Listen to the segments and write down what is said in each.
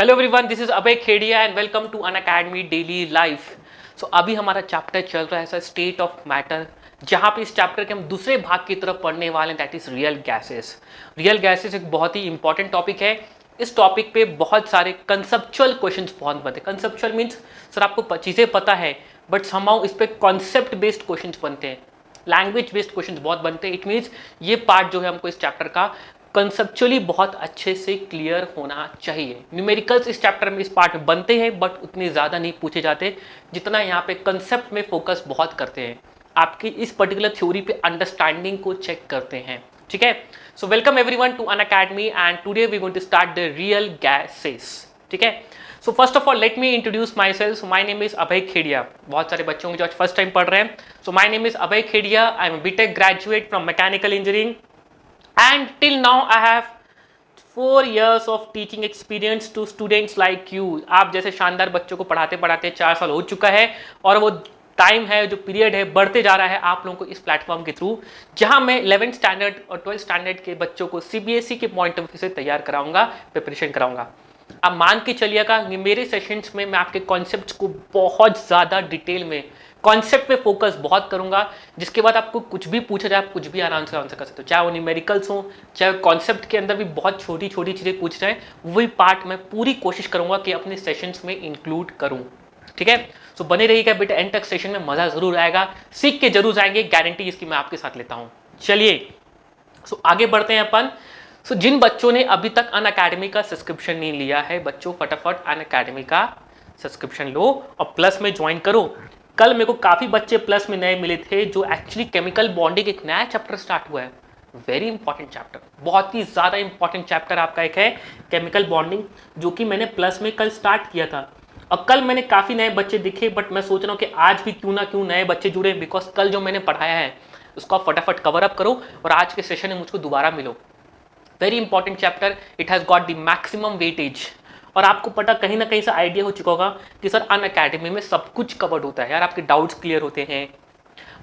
Hello everyone, this is Abhay Khedia and welcome to Unacademy daily life. So अभी हमारा chapter चल रहा है स्टेट ऑफ मैटर, जहाँ पे इस चैप्टर के हम दूसरे भाग की तरफ पढ़ने वाले हैं, that is real gases. Real gases एक बहुत ही इंपॉर्टेंट टॉपिक है। इस टॉपिक पे बहुत सारे कंसेप्चुअल क्वेश्चंस बहुत बनते हैं। कंसेप्चुअल मीन्स सर आपको चीज़ें पता है बट समहाउ इस पे कॉन्सेप्ट बेस्ड क्वेश्चंस बनते हैं, लैंग्वेज बेस्ड क्वेश्चंस बहुत बनते हैं। इट मीन्स ये पार्ट जो है हमको इस चैप्टर का कंसेप्चुअली बहुत अच्छे से क्लियर होना चाहिए। न्यूमेरिकल्स इस चैप्टर में इस पार्ट में बनते हैं बट उतने ज़्यादा नहीं पूछे जाते जितना यहाँ पे कंसेप्ट में फोकस बहुत करते हैं, आपकी इस पर्टिकुलर थ्योरी पे अंडरस्टैंडिंग को चेक करते हैं। ठीक है, so welcome everyone to Unacademy and today we going to start the real gases. ठीक है, so first of all let me introduce myself. My name is Abhay Khedia. बहुत सारे बच्चों जो आज फर्स्ट टाइम पढ़ रहे हैं, so my name is Abhay Khedia. I am B Tech graduate from mechanical engineering and till now I have 4 years of teaching experience to students like you। आप जैसे शानदार बच्चों को पढ़ाते पढ़ाते 4 साल हो चुका है और वो टाइम है, जो पीरियड है बढ़ते जा रहा है आप लोगों को इस प्लेटफॉर्म के थ्रू, जहां मैं 11th स्टैंडर्ड और 12th स्टैंडर्ड के बच्चों को सीबीएसई के पॉइंट ऑफ व्यू से तैयार कराऊंगा, प्रिपरेशन कराऊंगा। अब मान के चलिएगा मेरे सेशंस में मैं आपके कॉन्सेप्ट्स को बहुत ज़्यादा डिटेल में कॉन्सेप्ट पे फोकस बहुत करूंगा, जिसके बाद आपको कुछ भी पूछा जाए आप कुछ भी आराम से आंसर कर सकते हो, चाहे वो न्यूमेरिकल्स हो चाहे कॉन्सेप्ट के अंदर भी बहुत छोटी छोटी चीज़ें पूछ रहे हैं, वही पार्ट मैं पूरी कोशिश करूंगा कि अपने सेशंस में इंक्लूड करूं। ठीक है, सो बने रहिएगा बेटा, एंड तक सेशन में मज़ा ज़रूर आएगा, सीख के जरूर जाएंगे, गारंटी इसकी मैं आपके साथ लेता हूँ। चलिए सो आगे बढ़ते हैं अपन। सो जिन बच्चों ने अभी तक अनअकैडमी का सब्सक्रिप्शन नहीं लिया है, बच्चों फटाफट अनअकैडमी का सब्सक्रिप्शन लो और प्लस में ज्वाइन करो। कल मेरे को काफ़ी बच्चे प्लस में नए मिले थे जो एक्चुअली केमिकल बॉन्डिंग एक नया चैप्टर स्टार्ट हुआ है, वेरी इंपॉर्टेंट चैप्टर, बहुत ही ज़्यादा इंपॉर्टेंट चैप्टर आपका एक है केमिकल बॉन्डिंग, जो कि मैंने प्लस में कल स्टार्ट किया था। और कल मैंने काफ़ी नए बच्चे दिखे, बट मैं सोच रहा हूँ कि आज भी क्यों ना क्यों नए बच्चे जुड़े, बिकॉज कल जो मैंने पढ़ाया है उसको आप फटाफट कवर अप करो और आज के सेशन में मुझको दोबारा मिलो। Very important chapter, it has got the maximum weightage. और आपको पता कहीं ना कहीं से आइडिया हो चुका होगा कि सर अनअकैडमी में सब कुछ कवर्ड होता है यार, आपके डाउट्स क्लियर होते हैं,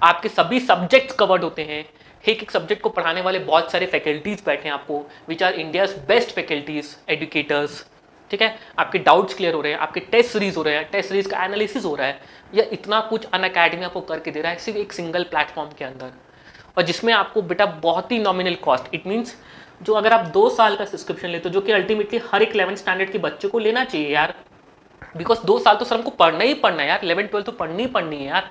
आपके सभी सब्जेक्ट्स कवर्ड होते हैं, एक एक सब्जेक्ट को पढ़ाने वाले बहुत सारे फैकल्टीज बैठे हैं आपको, which are India's best faculties educators. ठीक है, आपके डाउट्स क्लियर हो रहे हैं, आपके टेस्ट सीरीज हो रहे हैं, टेस्ट सीरीज का एनालिसिस हो रहा है, या इतना कुछ अनअकैडमी आपको करके दे रहा है सिर्फ एक सिंगल प्लेटफॉर्म के अंदर, और जिसमें आपको बेटा बहुत ही नॉमिनल कॉस्ट। इट मीन्स जो अगर आप 2 साल का सब्सक्रिप्शन लेते हो, जो कि अल्टीमेटली हर एक 11th स्टैंडर्ड के बच्चे को लेना चाहिए यार, बिकॉज 2 साल तो सर हमको पढ़ना ही पढ़ना है यार, 11th 12th तो पढ़नी ही पढ़नी है यार,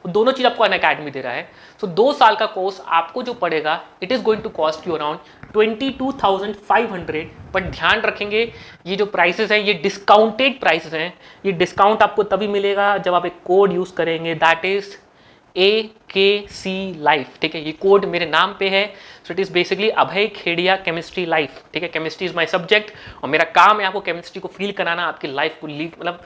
दोनों चीज़ आपको अनअकैडमी दे रहा है। सो 2 साल का कोर्स आपको जो पड़ेगा it is going to cost you around 22,500। But ध्यान रखेंगे ये जो प्राइसेस हैं ये डिस्काउंटेड प्राइसेस हैं, ये डिस्काउंट आपको तभी मिलेगा जब आप एक कोड यूज़ करेंगे, दैट इज़ AKC लाइफ। ठीक है, ये कोड मेरे नाम पे है, so it is basically Abhay Khedia chemistry life. ठीक है, केमिस्ट्री इज माय सब्जेक्ट और मेरा काम है आपको केमिस्ट्री को फील कराना, आपकी लाइफ को लीव मतलब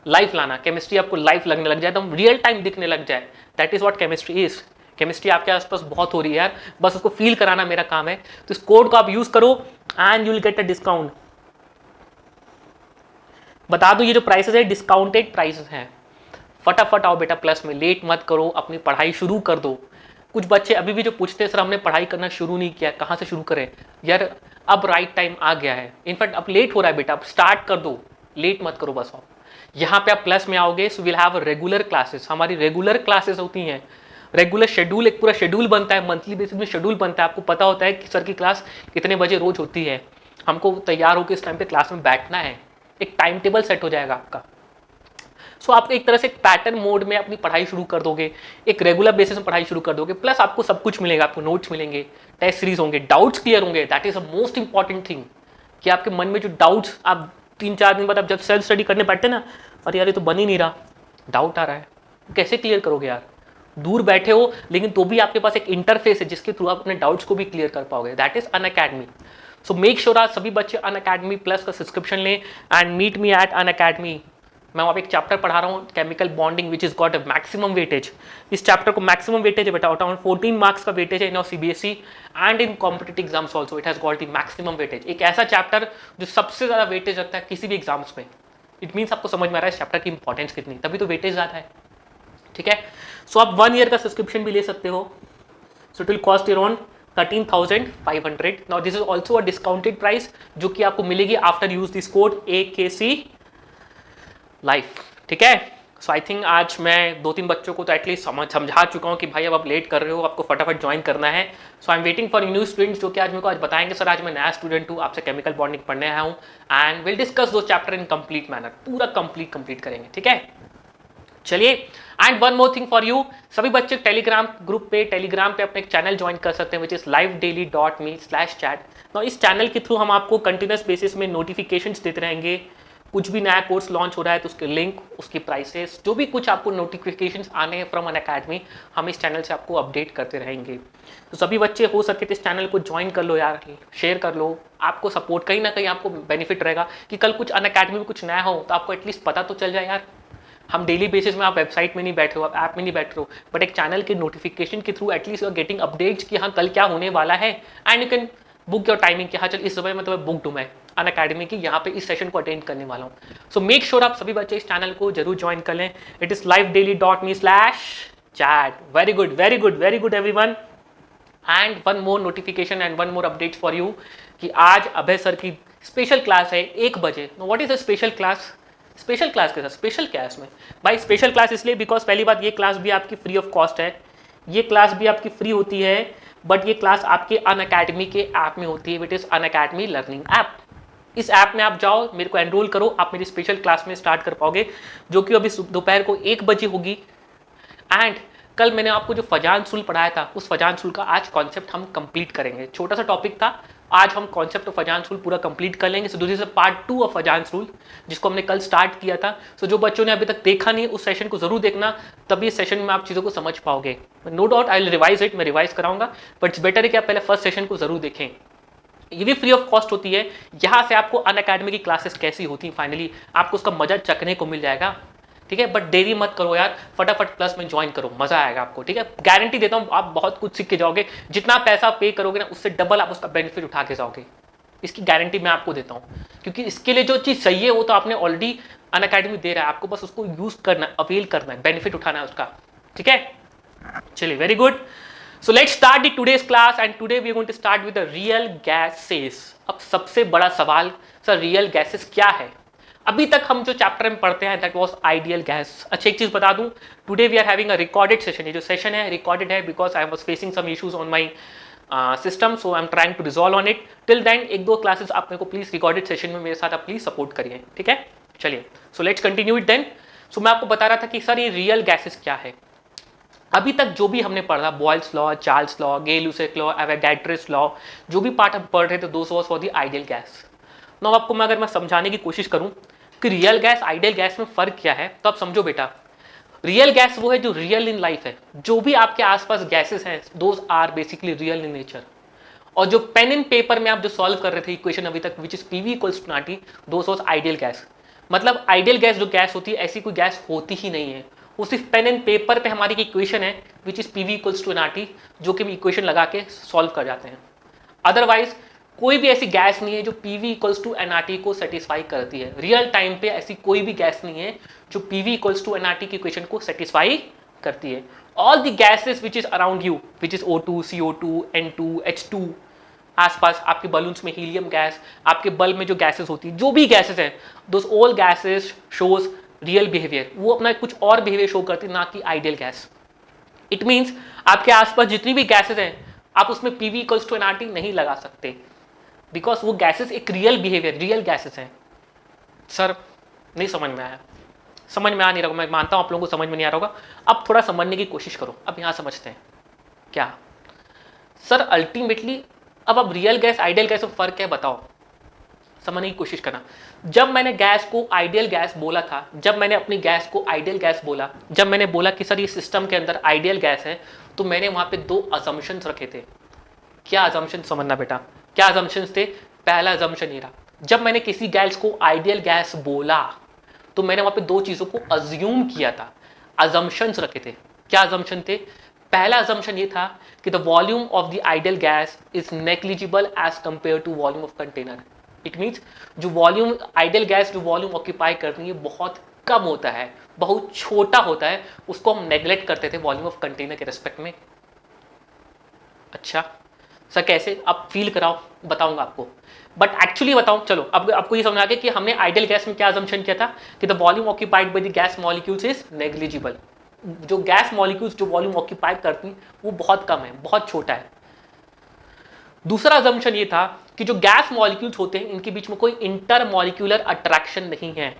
लाइफ लाना, केमिस्ट्री आपको लाइफ लगने लग जाए, एकदम रियल टाइम दिखने लग जाए, that is what chemistry is. Chemistry आपके आसपास बहुत हो रही है यार, बस उसको फील कराना मेरा काम है। तो इस कोड को आप यूज करो and you will get a discount. बता दो ये जो प्राइसेस है डिस्काउंटेड प्राइसेस हैं, फटाफट आओ बेटा प्लस में, लेट मत करो, अपनी पढ़ाई शुरू कर दो। कुछ बच्चे अभी भी जो पूछते हैं सर हमने पढ़ाई करना शुरू नहीं किया, कहाँ से शुरू करें यार, अब राइट टाइम आ गया है, इनफैक्ट अब लेट हो रहा है बेटा, अब स्टार्ट कर दो, लेट मत करो बस। आप यहाँ पे आप प्लस में आओगे so will have regular classes, हमारी रेगुलर क्लासेस होती हैं, रेगुलर शेड्यूल, एक पूरा शेड्यूल बनता है, मंथली बेसिस में शेड्यूल बनता है, आपको पता होता है कि सर की क्लास कितने बजे रोज होती है, हमको तैयार होकर इस टाइम पे क्लास में बैठना है, एक टाइम टेबल सेट हो जाएगा आपका। सो आप एक तरह से पैटर्न मोड में अपनी पढ़ाई शुरू कर दोगे, एक रेगुलर बेसिस में पढ़ाई शुरू कर दोगे, प्लस आपको सब कुछ मिलेगा, आपको नोट्स मिलेंगे, टेस्ट सीरीज होंगे, डाउट्स क्लियर होंगे, that is the most important thing, कि आपके मन में जो डाउट्स आप 3-4 दिन बाद आप जब सेल्फ स्टडी करने बैठते ना, अरे यार ये तो बन ही नहीं रहा, डाउट आ रहा है, कैसे क्लियर करोगे यार, दूर बैठे हो लेकिन तो भी आपके पास एक इंटरफेस है जिसके थ्रू आप अपने डाउट्स को भी क्लियर कर पाओगे, that is Unacademy. So make sure आज सभी बच्चे अनअकैडमी प्लस का सब्सक्रिप्शन लें and meet me at Unacademy. मैं वहाँ पे एक चैप्टर पढ़ा रहा हूँ chemical bonding which is got a maximum weightage. इस चैप्टर को मैक्सिमम वेटेज है बेटा, अराउंड 14 मार्क्स का वेटेज है इन और CBSE and in competitive exams also it has got the maximum weightage. एक ऐसा चैप्टर जो सबसे ज़्यादा वेटेज रखता है किसी भी एग्जाम्स में। इट मीन्स आपको समझ में आ रहा है इस चैप्टर की इंपॉर्टेंस कितनी, तभी तो वेटेज ज़्यादा है। ठीक है, सो आप 1 ईयर का सब्सक्रिप्शन भी ले सकते हो, so it will cost around 13,500. Now this is also a discounted price जो कि आपको मिलेगी after use this code AKC life, ठीक है। सो आई थिंक आज मैं 2-3 बच्चों को तो एटलीस्ट समझा चुका हूँ कि भाई अब आप लेट कर रहे हो, आपको फटाफट ज्वाइन करना है। So I am waiting for new students जो कि आज मेरे को आज बताएंगे सर आज मैं नया स्टूडेंट हूँ, आपसे केमिकल बॉन्डिंग पढ़ने आया हूँ, एंड विल डिस्कस दो चैप्टर इन कंप्लीट मैनर, पूरा कंप्लीट करेंगे, ठीक है। चलिए, and one more thing for you, सभी बच्चे टेलीग्राम ग्रुप पे अपने एक चैनल ज्वाइन कर सकते हैं विच इज livedaily.me/chat। तो इस चैनल के थ्रू हम आपको कंटिन्यूस बेसिस में नोटिफिकेशंस देते रहेंगे, कुछ भी नया कोर्स लॉन्च हो रहा है तो उसके लिंक, उसकी प्राइसेस, जो भी कुछ आपको नोटिफिकेशंस आने हैं फ्रॉम अनअकैडमी, हम इस चैनल से आपको अपडेट करते रहेंगे। तो सभी बच्चे हो सके तो इस चैनल को ज्वाइन कर लो यार, शेयर कर लो, आपको सपोर्ट कहीं ना कहीं आपको बेनिफिट रहेगा कि कल कुछ अनअकैडमी में कुछ नया हो तो आपको एटलीस्ट पता तो चल जाए यार। हम डेली बेसिस में आप वेबसाइट में नहीं बैठे हो, आप ऐप में नहीं बैठ रहे हो, बट एक चैनल के नोटिफिकेशन के through at least you are getting updates कि हाँ कल क्या होने वाला है, and you can book your timing कि हाँ चल इस समय मतलब बुक हूँ मैं अनअकैडमी की, यहाँ पे इस सेशन को अटेंड करने वाला हूँ। सो मेक श्योर आप सभी बच्चे इस चैनल को जरूर ज्वाइन कर लें। It is livedaily.me/chat। Very good everyone, and one more notification and one more updates for you कि आज अभय सर की स्पेशल क्लास है 1 बजे। What is a special class? Special class के साथ स्पेशल क्या है इसमें भाई? स्पेशल क्लास इसलिए बिकॉज पहली बात ये क्लास भी आपकी फ्री ऑफ कॉस्ट है, ये क्लास भी आपकी फ्री होती है, बट ये क्लास आपके अनअकैडमी के ऐप में होती है, which is Unacademy learning app. इस ऐप में आप जाओ, मेरे को एनरोल करो, आप मेरी स्पेशल क्लास में स्टार्ट कर पाओगे जो कि अभी दोपहर को 1 बजे होगी। एंड कल मैंने आपको जो फजान सुल पढ़ाया था उस फजान सुल का आज कॉन्सेप्ट हम कंप्लीट करेंगे। छोटा सा टॉपिक था, आज हम कॉन्सेप्ट ऑफ फजान रूल पूरा कंप्लीट कर लेंगे। So this is a part 2 of Fajans rule जिसको हमने कल स्टार्ट किया था। सो जो बच्चों ने अभी तक देखा नहीं उस सेशन को जरूर देखना, तभी इस सेशन में आप चीज़ों को समझ पाओगे। No doubt I will revise it, मैं रिवाइज कराऊंगा, बट इट्स बेटर है कि आप पहले फर्स्ट सेशन को जरूर देखें। ये भी फ्री ऑफ कॉस्ट होती है, यहाँ से आपको अनअकैडमी की क्लासेस कैसी होती हैं फाइनली आपको उसका मजा चखने को मिल जाएगा, ठीक है। बट देरी मत करो यार, फटाफट प्लस में ज्वाइन करो, मजा आएगा आपको, ठीक है। गारंटी देता हूँ आप बहुत कुछ सीख के जाओगे, जितना पैसा पे करोगे ना उससे डबल आप उसका बेनिफिट उठा के जाओगे, इसकी गारंटी मैं आपको देता हूँ। क्योंकि इसके लिए जो चीज़ चाहिए वो तो आपने ऑलरेडी अनअकैडमी दे रहा है, आपको बस उसको यूज करना है, अवेल करना है, बेनिफिट उठाना है उसका, ठीक है। चलिए, very good. So let's start the today's class, and today we are going to start with the real gases. अब सबसे बड़ा सवाल, सर रियल गैसेस क्या है? अभी तक हम जो चैप्टर में पढ़ते हैं दैट वाज आइडियल गैस। अच्छा एक चीज बता दूं, today we are having a recorded session. ये जो सेशन है रिकॉर्डेड है because I was facing some issues on my system, so I am trying to resolve on it. Till then 1-2 classes आप मेरे को प्लीज रिकॉर्डेड सेशन में मेरे साथ आप प्लीज सपोर्ट करिए, ठीक है। चलिए, so let's continue it then. So मैं आपको बता रहा था कि सर ये रियल गैसेस क्या है। अभी तक जो भी हमने पढ़ा, Boyle's law, Charles law, Gay Lussac law, Avogadro's law, जो भी पार्ट हम पढ़ रहे थे दोस्त was for the ideal gas. No आपको मैं अगर मैं समझाने की कोशिश करूं कि रियल गैस आइडियल गैस में फर्क क्या है, तो आप समझो बेटा। रियल गैस वो है जो रियल इन लाइफ है, जो भी आपके आसपास गैसेस हैं those are basically real in nature. और जो पेन एंड पेपर में आप जो सॉल्व कर रहे थे इक्वेशन अभी तक which is PV equals to nRT, those was ideal gas. मतलब आइडियल गैस जो गैस होती है ऐसी कोई गैस होती ही नहीं है, वो सिर्फ पेन एंड पेपर पे हमारी इक्वेशन है which is PV equals to nRT, जो कि हम इक्वेशन लगा के सॉल्व कर जाते हैं। अदरवाइज कोई भी ऐसी गैस नहीं है जो पीवी इक्वल्स टू एनआरटी को सेटिस्फाई करती है। रियल टाइम पे ऐसी कोई भी गैस नहीं है जो पीवी इक्वल्स टू एनआरटी की इक्वेशन को सेटिस्फाई करती है। All the gases which is around you, which is O2, CO2, N2, H2, आसपास आपके बलून्स में हीलियम गैस, आपके बल्ब में जो गैसेस होती है, जो भी गैसेस हैं, दोस all gases shows real behaviour. वो अपना कुछ और बिहेवियर शो करती है, ना कि आइडियल गैस। इट मीन्स आपके आसपास जितनी भी गैसेस हैं आप उसमें पीवी इक्वल्स टू एनआरटी नहीं लगा सकते, बिकॉज वो गैसेस एक रियल बिहेवियर, रियल गैसेस हैं। सर नहीं समझ में आया, समझ में आ नहीं रहा, मैं मानता हूं आप लोगों को समझ में नहीं आ रहा होगा। अब थोड़ा समझने की कोशिश करो, अब यहां समझते हैं क्या सर अल्टीमेटली। अब रियल गैस आइडियल गैस में फर्क है बताओ, समझने की कोशिश करना। जब मैंने गैस को आइडियल गैस बोला था, जब मैंने अपनी गैस को आइडियल गैस बोला, जब मैंने बोला कि सर ये सिस्टम के अंदर आइडियल गैस है, तो मैंने वहां पे 2 अजम्पशंस रखे थे। क्या अजम्पशन समझना बेटा, क्या अजम्पशंस थे? पहला अजम्पशन ये रहा, जब मैंने किसी गैस को आइडियल गैस बोला तो मैंने वहां पे 2 चीजों को अज्यूम किया था, अजम्पशंस रखे थे। क्या अजम्पशन थे? पहला अजम्पशन ये था कि the volume of the ideal gas is negligible as compare to volume of container. It means जो वॉल्यूम आइडियल गैस जो वॉल्यूम ऑक्यूपाई करती है बहुत कम होता है, बहुत छोटा होता है, उसको हम नेग्लेक्ट करते थे वॉल्यूम ऑफ कंटेनर के रेस्पेक्ट में। अच्छा सर कैसे, आप फील कराओ, बताऊंगा आपको। बट एक्चुअली बताऊं, चलो अब आपको ये समझ आ गया कि हमने आइडियल गैस में क्या अजम्पशन किया था कि the volume occupied by the gas molecules is negligible. जो गैस मॉलिक्यूल्स जो वॉल्यूम ऑक्यूपाइड करती हैं वो बहुत कम है, बहुत छोटा है। दूसरा अजम्पशन ये था कि जो गैस मॉलिक्यूल्स होते हैं इनके बीच में कोई इंटर मॉलिक्यूलर अट्रैक्शन नहीं है।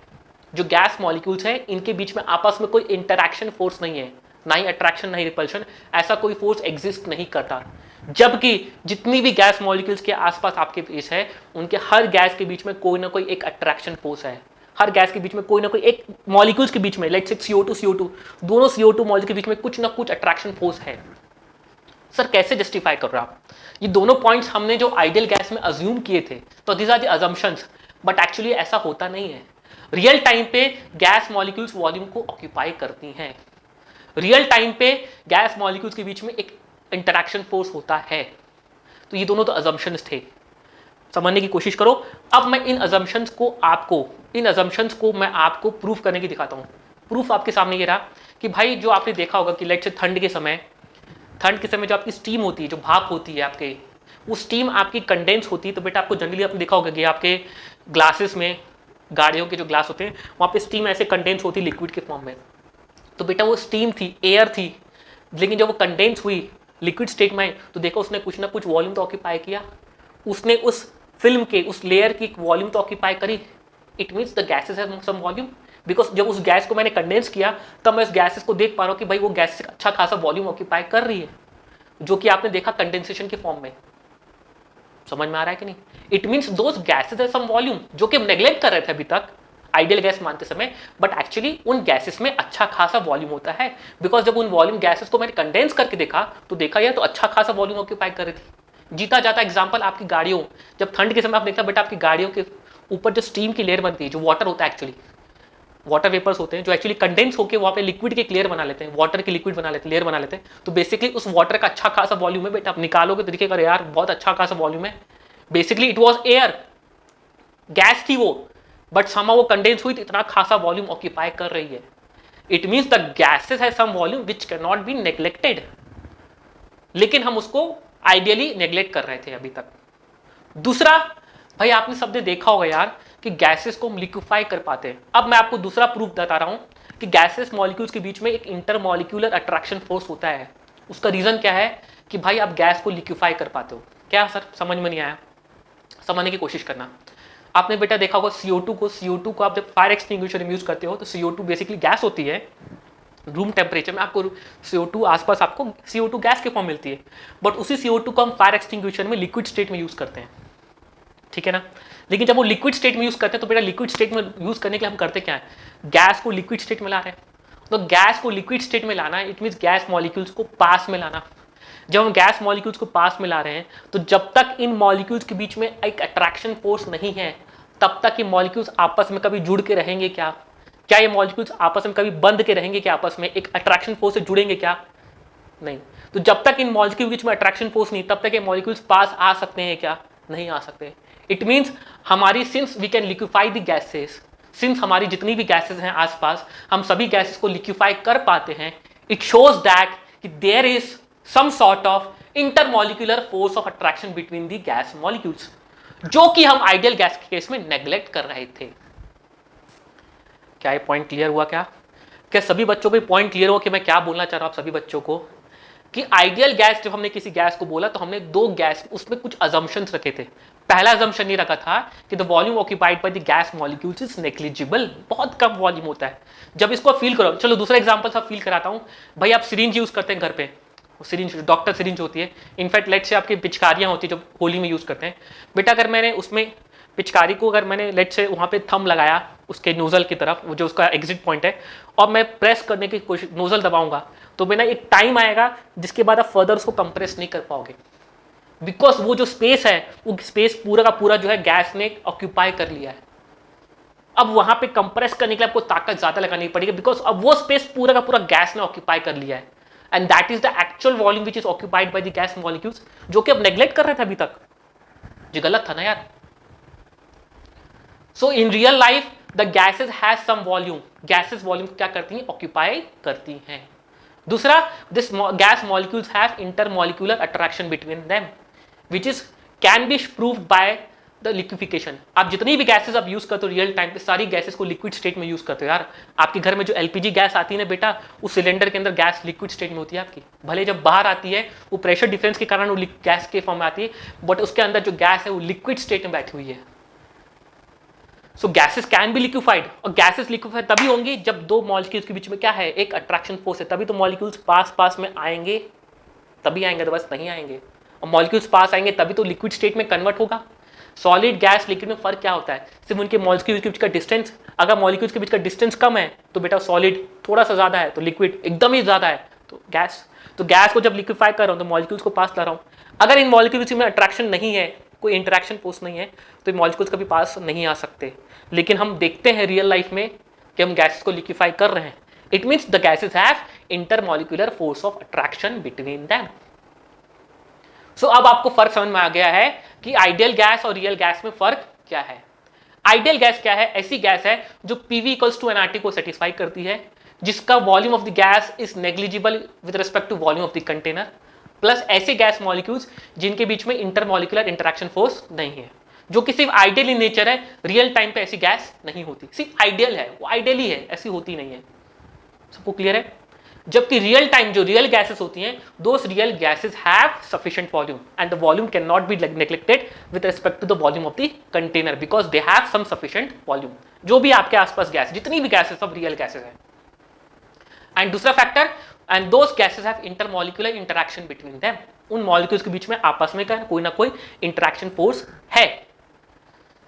जो गैस मॉलिक्यूल्स हैं इनके बीच में आपस में कोई इंटरैक्शन फोर्स नहीं है, ना ही अट्रैक्शन ना ही रिपल्शन, ऐसा कोई फोर्स एग्जिस्ट नहीं करता। जबकि जितनी भी गैस मॉलिक्यूल्स के आसपास आपके बीच है उनके हर गैस के बीच में कोई ना कोई एक अट्रैक्शन फोर्स है। हर गैस के बीच में कोई ना कोई एक मॉलिक्यूल्स के बीच में, लेट्स से CO2 दोनों CO2 मॉलिक्यूल के बीच में कुछ ना कुछ अट्रैक्शन फोर्स है। सर कैसे जस्टिफाई कर रहे हो आप? ये दोनों पॉइंट्स हमने जो आइडियल गैस में अज्यूम किए थे, तो these are the assumptions, but actually ऐसा होता नहीं है। रियल टाइम पे गैस मॉलिक्यूल्स वॉल्यूम को ऑक्यूपाई करती हैं। रियल टाइम पे गैस मॉलिक्यूल्स के बीच में एक इंटरैक्शन फोर्स होता है। तो ये दोनों तो अजम्पशंस थे, समझने की कोशिश करो। अब मैं इन अजम्पशंस को मैं आपको प्रूफ करने की दिखाता हूँ। प्रूफ आपके सामने ये रहा कि भाई जो आपने देखा होगा कि लेट्स से ठंड के समय जो आपकी स्टीम होती है, जो भाप होती है आपके, वो स्टीम आपकी कंडेंस होती है। तो बेटा आपको जनरली आपने देखा होगा कि आपके ग्लासेस में, गाड़ियों के जो ग्लास होते हैं वहाँ पे स्टीम ऐसे कंडेंस होती है लिक्विड के फॉर्म में। तो बेटा वो स्टीम थी, एयर थी, लेकिन जब वो कंडेंस हुई लिक्विड स्टेट में तो देखो उसने कुछ ना कुछ वॉल्यूम तो ऑक्यूपाई किया। उसने उस फिल्म के उस लेयर की वॉल्यूम तो ऑक्यूपाई करी। It means the gases have some volume, because जब उस गैस को मैंने कंडेंस किया तब मैं उस गैसेस को देख पा रहा हूँ कि भाई वो गैस अच्छा खासा वॉल्यूम ऑक्यूपाई कर रही है, जो कि आपने देखा कंडेंसेशन के फॉर्म में। समझ में आ रहा है कि नहीं? It means those gases have some volume, जो कि हम नेग्लेक्ट कर रहे थे अभी तक आइडियल गैस मानते समय, बट एक्चुअली उन गैसेस में अच्छा खासा वॉल्यूम होता है। बिकॉज जब उन वॉल्यूम गैसेस को मैंने कंडेंस करके देखा तो देखा यार तो अच्छा खासा वॉल्यूम ऑक्यूपाई कर रही थी। जीता जाता एग्जाम्पल आपकी गाड़ियों, जब ठंड के समय आप देखा बेटा आपकी गाड़ियों के ऊपर जो स्टीम की लेयर बनती है, जो वाटर होता है, एक्चुअली वाटर वेपर्स होते हैं जो एक्चुअली कंडेंस होकर वहाँ पे लिक्विड के लेयर बना लेते हैं, वाटर की लिक्विड बना लेते हैं, लेयर बना लेते हैं। तो बेसिकली उस वाटर का अच्छा खासा वॉल्यूम है बेटा, आप निकालोगे तो दिखेगा यार बहुत अच्छा खासा वॉल्यूम है। Basically it was air, gas थी वो, बट समहाउ वो कंडेंस हुई तो इतना खासा वॉल्यूम ऑक्यूपाई कर रही है। It means the gases have some volume which can not be neglected, लेकिन हम उसको आइडियली नेग्लेक्ट कर रहे थे अभी तक। दूसरा, भाई आपने सबने देखा होगा यार कि गैसेस को हम लिक्विफाई कर पाते हैं। अब मैं आपको दूसरा प्रूफ बता रहा हूं कि गैसेस मॉलिक्यूल्स के बीच में एक इंटर मॉलिक्यूलर अट्रैक्शन फोर्स होता है। उसका रीजन क्या है कि भाई आप गैस को लिक्विफाई कर पाते हो। क्या सर समझ में नहीं आया? समझने की कोशिश करना। आपने बेटा देखा होगा CO2 को आप जब फायर एक्सटिंग्विशर में यूज करते हो तो CO2 बेसिकली गैस होती है। रूम टेम्परेचर में आपको CO2 आसपास आपको CO2 गैस के फॉर्म मिलती है, बट उसी CO2 को हम फायर एक्सटिंग्विशर में लिक्विड स्टेट में यूज करते हैं, ठीक है ना। लेकिन जब वो लिक्विड स्टेट में यूज करते हैं तो बेटा लिक्विड स्टेट में यूज करने के लिए हम करते क्या है, गैस को लिक्विड स्टेट में ला रहे हैं। तो गैस को लिक्विड स्टेट में लाना इट मीन्स गैस मॉलिक्यूल्स को पास में लाना। जब हम गैस मॉलिक्यूल्स को पास में ला रहे हैं तो जब तक इन मॉलिक्यूल्स के बीच में एक अट्रैक्शन फोर्स नहीं है तब तक ये मॉलिक्यूल्स आपस में कभी जुड़ के रहेंगे क्या? क्या ये मॉलिक्यूल्स आपस में कभी बंध के रहेंगे क्या? आपस में एक अट्रैक्शन फोर्स से जुड़ेंगे क्या? नहीं। तो जब तक इन मॉलिक्यूल के बीच में अट्रैक्शन फोर्स नहीं तब तक ये मॉलिक्यूल्स पास आ सकते हैं क्या? नहीं आ सकते। इट मीन्स हमारी since we can liquefy the gases, since हमारी जितनी भी गैसेस हैं आसपास हम सभी गैसेस को लिक्विफाई कर पाते हैं, इट शोज दैट कि there is some sort of intermolecular force of attraction between the gas molecules, जो कि हम आइडियल गैस के केस में नेग्लेक्ट कर रहे थे। क्या ये पॉइंट क्लियर हुआ? क्या सभी बच्चों को पॉइंट क्लियर हुआ कि मैं क्या बोलना चाह रहा हूं आप सभी बच्चों को? कि आइडियल गैस जब हमने किसी गैस को बोला तो हमने दो गैस उसमें कुछ अजम्पशंस रखे थे। पहला अजम्पशन ये रखा था कि the volume occupied by the gas molecules is negligible, बहुत कम वॉल्यूम होता है। जब इसको फील करो, चलो दूसरा एग्जांपल सब फील कराता हूं। भाई आप सिरिंज यूज करते हैं घर पे, सिरिंज डॉक्टर सिरिंज होती है, इनफैक्ट लेट से आपकी पिचकारियां होती है जो होली में यूज करते हैं। बेटा अगर मैंने उसमें पिचकारी को अगर मैंने लेट से वहाँ पे थंब लगाया उसके नोजल की तरफ, वो जो उसका एग्जिट पॉइंट है, और मैं प्रेस करने की कोशिश नोजल दबाऊंगा तो बिना एक टाइम आएगा जिसके बाद आप फर्दर उसको कंप्रेस नहीं कर पाओगे, बिकॉज वो जो स्पेस है वो स्पेस पूरा का पूरा जो है गैस ने ऑक्यूपाई कर लिया है। अब वहां पे कंप्रेस करने के लिए आपको ताकत ज्यादा लगानी पड़ेगी, बिकॉज अब वो स्पेस पूरा का पूरा गैस ने ऑक्यूपाई कर लिया है, and that is the actual volume which is occupied by the gas molecules, जो कि अब नेग्लेक्ट कर रहे थे अभी तक। जी गलत था ना यार। So in real life the gases has some volume, gases volume क्या करती हैं? ऑक्यूपाई करती हैं। दूसरा, this gas molecules have intermolecular attraction between them, which is can be proved by the liquefaction. आप जितनी भी गैसेस आप यूज करते हो रियल टाइम पे, सारी गैसेस को लिक्विड स्टेट में यूज करते हो यार। आपके घर में जो एलपीजी गैस आती है ना बेटा, उस सिलेंडर के अंदर गैस लिक्विड स्टेट में होती है आपकी। भले जब बाहर आती है वो प्रेशर डिफरेंस के कारण वो गैस के फॉर्म में आती है, बट उसके अंदर जो गैस है वो लिक्विड स्टेट में बैठी हुई है। सो गैसेस कैन बी लिक्विफाइड, और गैसेस लिक्विफाइड तभी होंगी जब दो मॉलिक्यूल्स के बीच में क्या है, एक अट्रैक्शन फोर्स है, तभी तो मॉलिक्यूल्स पास पास में आएंगे, तभी आएंगे, तो बस नहीं आएंगे। और मॉलिक्यूल्स पास आएंगे तभी तो लिक्विड स्टेट में कन्वर्ट होगा। सॉलिड गैस लिक्विड में फर्क क्या होता है, सिर्फ उनके मॉलिक्यूल्स के बीच का डिस्टेंस। अगर मॉलिक्यूल्स के बीच का डिस्टेंस कम है तो बेटा सॉलिड थोड़ा सा ज्यादा है, तो लिक्विड एकदम ही ज्यादा है तो गैस। तो गैस को जब लिक्विफाई कर रहा हूं तो मॉलिक्यूल्स को पास ला रहा हूं। अगर इन मॉलिक्यूल्स में अट्रैक्शन नहीं है, कोई इंटरेक्शन फोर्स नहीं है, तो मॉलिक्यूल्स कभी पास नहीं आ सकते। लेकिन हम देखते हैं रियल लाइफ में कि हम गैसेस को लिक्विफाई कर रहे हैं। It means the gases have intermolecular force of attraction between them. So अब आपको फर्क समझ में आ गया है कि आइडियल गैस और रियल गैस में फर्क क्या है। आइडियल गैस क्या है, ऐसी गैस है जो PV इक्वल्स टू nRT को सेटिस्फाई करती है, जिसका volume of the gas is negligible with respect to volume of the container, plus ऐसे गैस मॉलिक्यूल्स जिनके बीच में इंटरमॉलिक्यूलर इंटरेक्शन फोर्स नहीं है, जो कि सिर्फ आइडियल इन नेचर है। रियल टाइम पे ऐसी गैस नहीं होती, सिर्फ आइडियल है, वो आइडियल ही है, ऐसी होती नहीं है। सबको क्लियर है? जबकि रियल टाइम जो रियल गैसेस होती हैं, those real gases have sufficient volume and the volume can not be neglected with respect to the volume of the container because they have some sufficient volume. जो भी आपके आसपास gas, जितनी भी gases सब real gases हैं। And दूसरा factor, and those gases have intermolecular interaction between them. उन मॉलिक्यूल्स के बीच में आपस में कोई ना कोई इंटरेक्शन फोर्स है,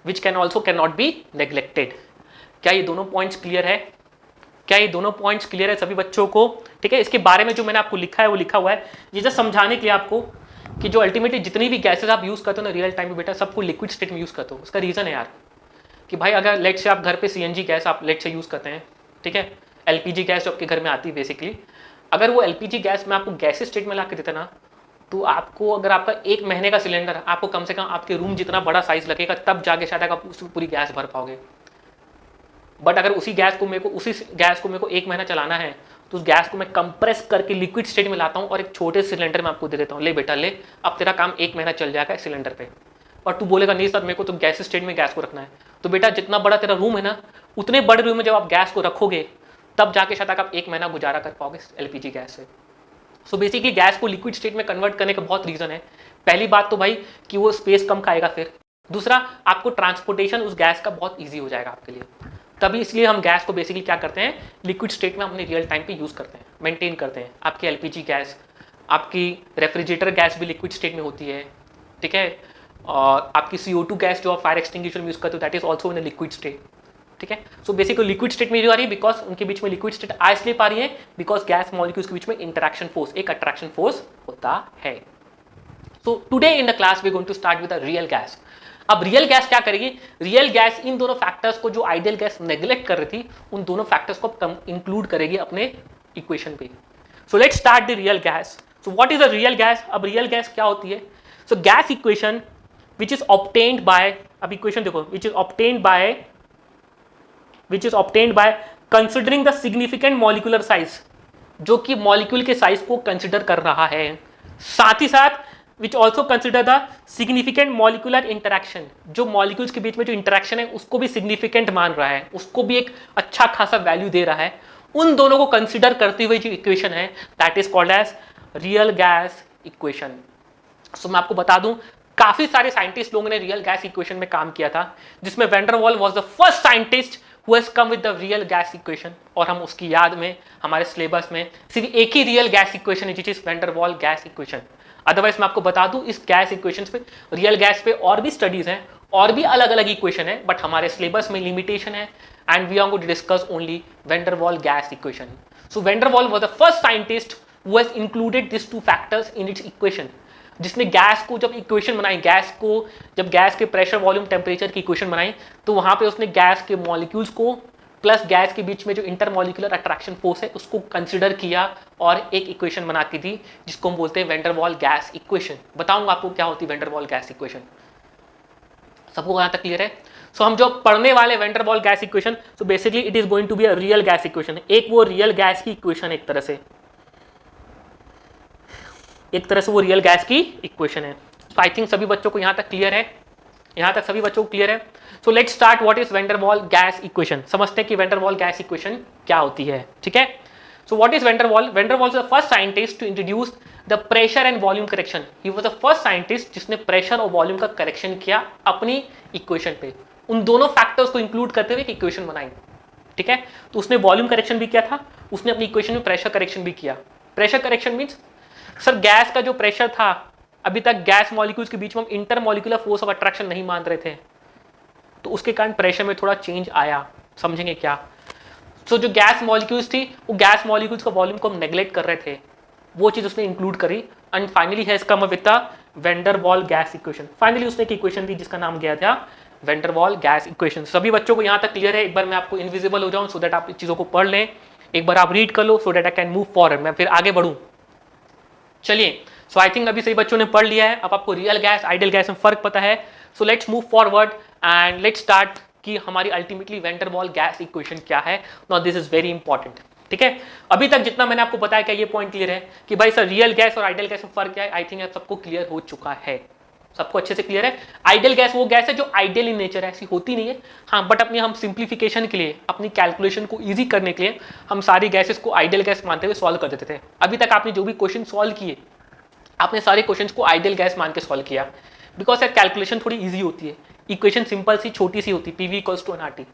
which can also can not be neglected. क्या ये दोनों पॉइंट्स क्लियर है? क्या ये दोनों पॉइंट्स क्लियर है सभी बच्चों को? ठीक है, इसके बारे में जो मैंने आपको लिखा है वो लिखा हुआ है, ये जस्ट समझाने के लिए आपको कि जो अल्टीमेटली जितनी भी गैसेस आप यूज करते हो ना रियल टाइम में बेटा, सबको लिक्विड स्टेट में यूज करते हो। उसका रीजन है यार कि भाई अगर लेट से आप घर पे CNG गैस आप लेट से यूज करते हैं, ठीक है, LPG गैस जो आपके घर में आती है बेसिकली, अगर वो LPG गैस में आपको गैस स्टेट में ला के देता ना, तो आपको अगर आपका 1 महीने का सिलेंडर, आपको कम से कम आपके रूम जितना बड़ा साइज लगेगा, तब जाके शायद आप उसमें पूरी गैस भर पाओगे। बट अगर उसी गैस को मेरे को 1 महीना चलाना है, तो उस गैस को मैं कंप्रेस करके लिक्विड स्टेट में लाता हूँ और एक छोटे सिलेंडर में आपको दे देता हूँ, ले बेटा ले, अब तेरा काम 1 महीना चल जाएगा इस सिलेंडर पे। और तू बोलेगा नहीं सर मेरे को तो गैस स्टेट में गैस को रखना है, तो बेटा जितना बड़ा तेरा रूम है ना, उतने बड़े रूम में जब आप गैस को रखोगे तब जाके शायद आप 1 महीना गुजारा कर पाओगे LPG गैस से। सो बेसिकली गैस को लिक्विड स्टेट में कन्वर्ट करने का बहुत रीजन है। पहली बात तो भाई कि वो स्पेस कम खाएगा, फिर दूसरा आपको ट्रांसपोर्टेशन उस गैस का बहुत ईजी हो जाएगा आपके लिए। तभी इसलिए हम गैस को बेसिकली क्या करते हैं, लिक्विड स्टेट में अपने रियल टाइम पे यूज करते हैं, मेंटेन करते हैं। आपकी LPG गैस, आपकी रेफ्रिजरेटर गैस भी लिक्विड स्टेट में होती है, ठीक है, और आपकी CO2 गैस जो आप फायर एक्सटिंग्विशर में यूज करते हो that is also in liquid state, ठीक है। सो बेसिकली लिक्विड स्टेट में जो आ रही है बिकॉज उनके बीच में लिक्विड स्टेट आ इसलिए पा रही है बिकॉज गैस मॉलिक्यूल्स के बीच में इंटरेक्शन फोर्स, एक अट्रैक्शन फोर्स होता है। So today in the class we going to start with the real gas. अब रियल गैस क्या करेगी, रियल गैस इन दोनों फैक्टर्स को जो आइडियल गैस नेग्लेक्ट कर रही थी, उन दोनों फैक्टर्स को इंक्लूड करेगी अपने इक्वेशन पे। सो let's start the real gas. So what is a real gas? अब रियल गैस क्या होती है? सो gas equation which is obtained by, अब इक्वेशन देखो, which is obtained by considering the significant molecular size, जो कि मॉलिक्यूल के साइज को कंसिडर कर रहा है, साथ ही साथ which also consider the significant molecular interaction, जो मॉलिक्यूल्स के बीच में जो इंटरेक्शन है उसको भी सिग्निफिकेंट मान रहा है, उसको भी एक अच्छा खासा वैल्यू दे रहा है। उन दोनों को कंसिडर करते हुए जो इक्वेशन है that is called as real gas equation. So मैं आपको बता दूं, काफी सारे साइंटिस्ट लोगों ने रियल गैस इक्वेशन में काम किया था, जिसमें van der Waal was the first scientist who has come with the real gas equation, और हम उसकी याद में हमारे सिलेबस में सिर्फ एक ही रियल गैस इक्वेशन है जिस इज वैन डर वाल गैस इक्वेशन। अदरवाइज मैं आपको बता दूं इस गैस इक्वेशन पे, रियल गैस पे और भी स्टडीज हैं और भी अलग अलग इक्वेशन है, बट हमारे सिलेबस में लिमिटेशन है and we are going to discuss only van der वाल gas equation. So van der Waal was the first scientist who has included this two factors in its equation, जिसने gas को जब equation बनाई, gas को जब gas के pressure volume temperature की equation बनाई, तो वहां पे उसने गैस के मॉलिक्यूल्स को प्लस गैस के बीच में जो इंटरमॉलिक्यूलर अट्रैक्शन फोर्स है उसको कंसिडर किया और एक इक्वेशन बनाती थी जिसको हम बोलते हैं वैन डर वाल गैस इक्वेशन। बताऊंगा आपको क्या होती है वैन डर वाल गैस इक्वेशन। सबको यहां तक क्लियर है? सो हम जो पढ़ने वाले वैन डर वाल gas equation, so basically it is going to be a real gas equation. एक वो रियल गैस की इक्वेशन, एक तरह से वो रियल गैस की इक्वेशन है। तो आई थिंक सभी बच्चों को यहाँ तक क्लियर है, यहाँ तक सभी बच्चों को क्लियर है। So let's start what is van der वाल गैस इक्वेशन। समझते हैं कि वैन डर वाल गैस इक्वेशन क्या होती है, ठीक है। सो व्हाट इज वैन डर वाल? Van der Waal is the first scientist to introduce the pressure and volume correction. He was the first scientist जिसने प्रेशर और वॉल्यूम का करेक्शन किया अपनी इक्वेशन पे, उन दोनों फैक्टर्स को इंक्लूड करते हुए एक इक्वेशन बनाई, ठीक है। तो उसने वॉल्यूम करेक्शन भी किया था, उसने अपनी इक्वेशन में प्रेशर करेक्शन भी किया। Pressure correction means sir gas का जो प्रेशर था, अभी तक गैस मॉलिक्यूल्स के बीच में हम inter molecular force of attraction नहीं मान रहे थे, तो उसके कारण प्रेशर में थोड़ा चेंज आया। समझेंगे क्या? सो जो गैस मॉलिक्यूल्स थी, वो गैस मॉलिक्यूल्स का वॉल्यूम को हम नेग्लेक्ट कर रहे थे, वो चीज उसने इंक्लूड करी and finally has come up with the van der वाल गैस इक्वेशन। फाइनली उसने एक इक्वेशन दी जिसका नाम गया था वैन डर वाल गैस इक्वेशन। सभी बच्चों को यहाँ तक क्लियर है? एक बार मैं आपको इनविजिबल हो जाऊं सो दैट आप इस चीजों को पढ़ लें, एक बार आप रीड कर लो so that I can move forward, मैं फिर आगे बढ़ूं। चलिए, सो आई थिंक अभी सही बच्चों ने पढ़ लिया है, अब आपको रियल गैस आइडियल गैस में फर्क पता है। So let's move forward and let's start कि हमारी अल्टीमेटली वैन डर वाल गैस इक्वेशन क्या है। Now this is very important, ठीक है। अभी तक जितना मैंने आपको बताया क्या ये पॉइंट क्लियर है कि भाई सर रियल गैस और आइडियल गैस में फर्क क्या है? आई थिंक सबको क्लियर हो चुका है, सबको अच्छे से क्लियर है। आइडियल गैस वो गैस है जो आइडियल इन नेचर है, ऐसी होती नहीं है, हाँ, बट अपनी हम सिंप्लीफिकेशन के लिए, अपनी कैलकुलेशन को इजी करने के लिए हम सारी गैसेस को आइडियल गैस मानते हुए सॉल्व कर देते थे। अभी तक आपने जो भी क्वेश्चन सॉल्व किए, आपने सारे क्वेश्चंस को आइडियल गैस मान के सॉल्व किया, बिकॉज यार कैलकुलेशन थोड़ी इजी होती है, इक्वेशन सिंपल सी छोटी सी होती है, पीवी इक्वल्स टू एनआरटी।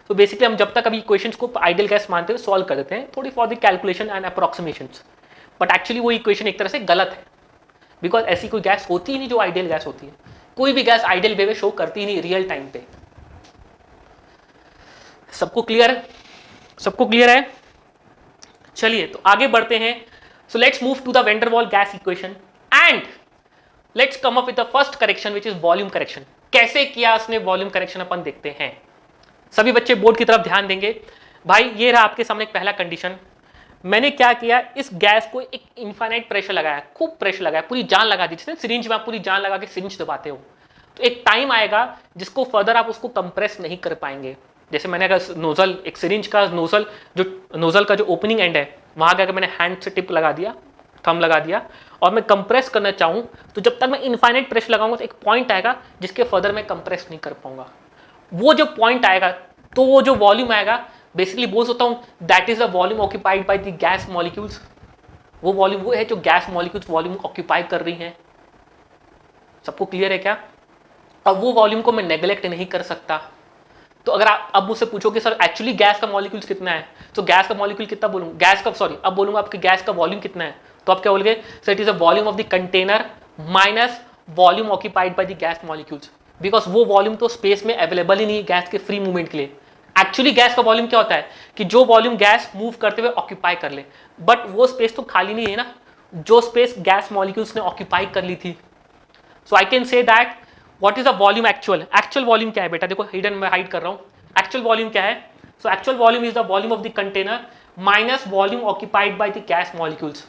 तो बेसिकली हम जब तक अभी इक्वेशंस को आइडियल गैस मानते हुए सॉल्व कर देते हैं, थोड़ी for the calculation and approximations, but actually वो इक्वेशन एक तरह से गलत है, बिकॉज ऐसी कोई गैस होती ही नहीं जो आइडियल गैस होती है। कोई भी गैस आइडियल वे में शो करती ही नहीं रियल टाइम पे। सबको क्लियर है? सबको क्लियर है? चलिए तो आगे बढ़ते हैं। So let's move to the van der वाल gas equation and let's come up with the first correction which is volume correction. कैसे किया उसने वॉल्यूम करेक्शन अपन देखते हैं। सभी बच्चे बोर्ड की तरफ ध्यान देंगे। भाई ये रहा आपके सामने एक पहला कंडीशन। मैंने क्या किया, इस गैस को एक इनफाइनाइट प्रेशर लगाया, खूब प्रेशर लगाया, पूरी जान लगा दी, जैसे सिरिंज में आप पूरी जान लगा के सिरिंज दबाते हो, तो एक टाइम आएगा जिसको फर्दर आप उसको कंप्रेस नहीं कर पाएंगे। जैसे मैंने अगर नोजल, एक सिरिंज का नोजल, जो नोजल का जो ओपनिंग एंड है, वहां अगर मैंने हैंड से टिप लगा दिया, थंब लगा दिया, और मैं कंप्रेस करना चाहूं, तो जब तक मैं इनफाइनाइट प्रेशर लगाऊंगा तो एक पॉइंट आएगा जिसके फर्दर मैं कंप्रेस नहीं कर पाऊंगा। वो जो पॉइंट आएगा, तो वो जो वॉल्यूम आएगा, बेसिकली बोल सकता हूं that is the volume occupied by the gas molecules. वो वॉल्यूम वो है जो गैस मॉलिक्यूल्स वॉल्यूम ऑक्यूपाई कर रही हैं। सबको क्लियर है क्या? और वो वॉल्यूम को मैं नेग्लेक्ट नहीं कर सकता। तो अगर आप अब मुझसे पूछो कि सर एक्चुअली गैस का मॉलिक्यूल्स कितना है, तो गैस का मॉलिक्यूल कितना बोलूं, गैस का, सॉरी अब बोलूंगा आपके गैस का वॉल्यूम कितना है, तो आप क्या बोलोगे, sir it is a volume of the container minus volume occupied by the gas molecules, because वो वॉल्यूम तो स्पेस में अवेलेबल ही नहीं गैस के फ्री मूवमेंट के लिए। एक्चुअली गैस का वॉल्यूम क्या होता है कि जो वॉल्यूम गैस मूव करते हुए ऑक्यूपाई कर ले, बट वो स्पेस तो खाली नहीं है ना, जो स्पेस गैस मॉलिक्यूल्स ने ऑक्यूपाई कर ली थी। So I can say that what is the volume actual. Actual volume क्या है बेटा, देखो हिडन में हाइड कर रहा हूं, एक्चुअल वॉल्यूम क्या है। So actual volume is the volume of the container minus volume occupied by the gas molecules.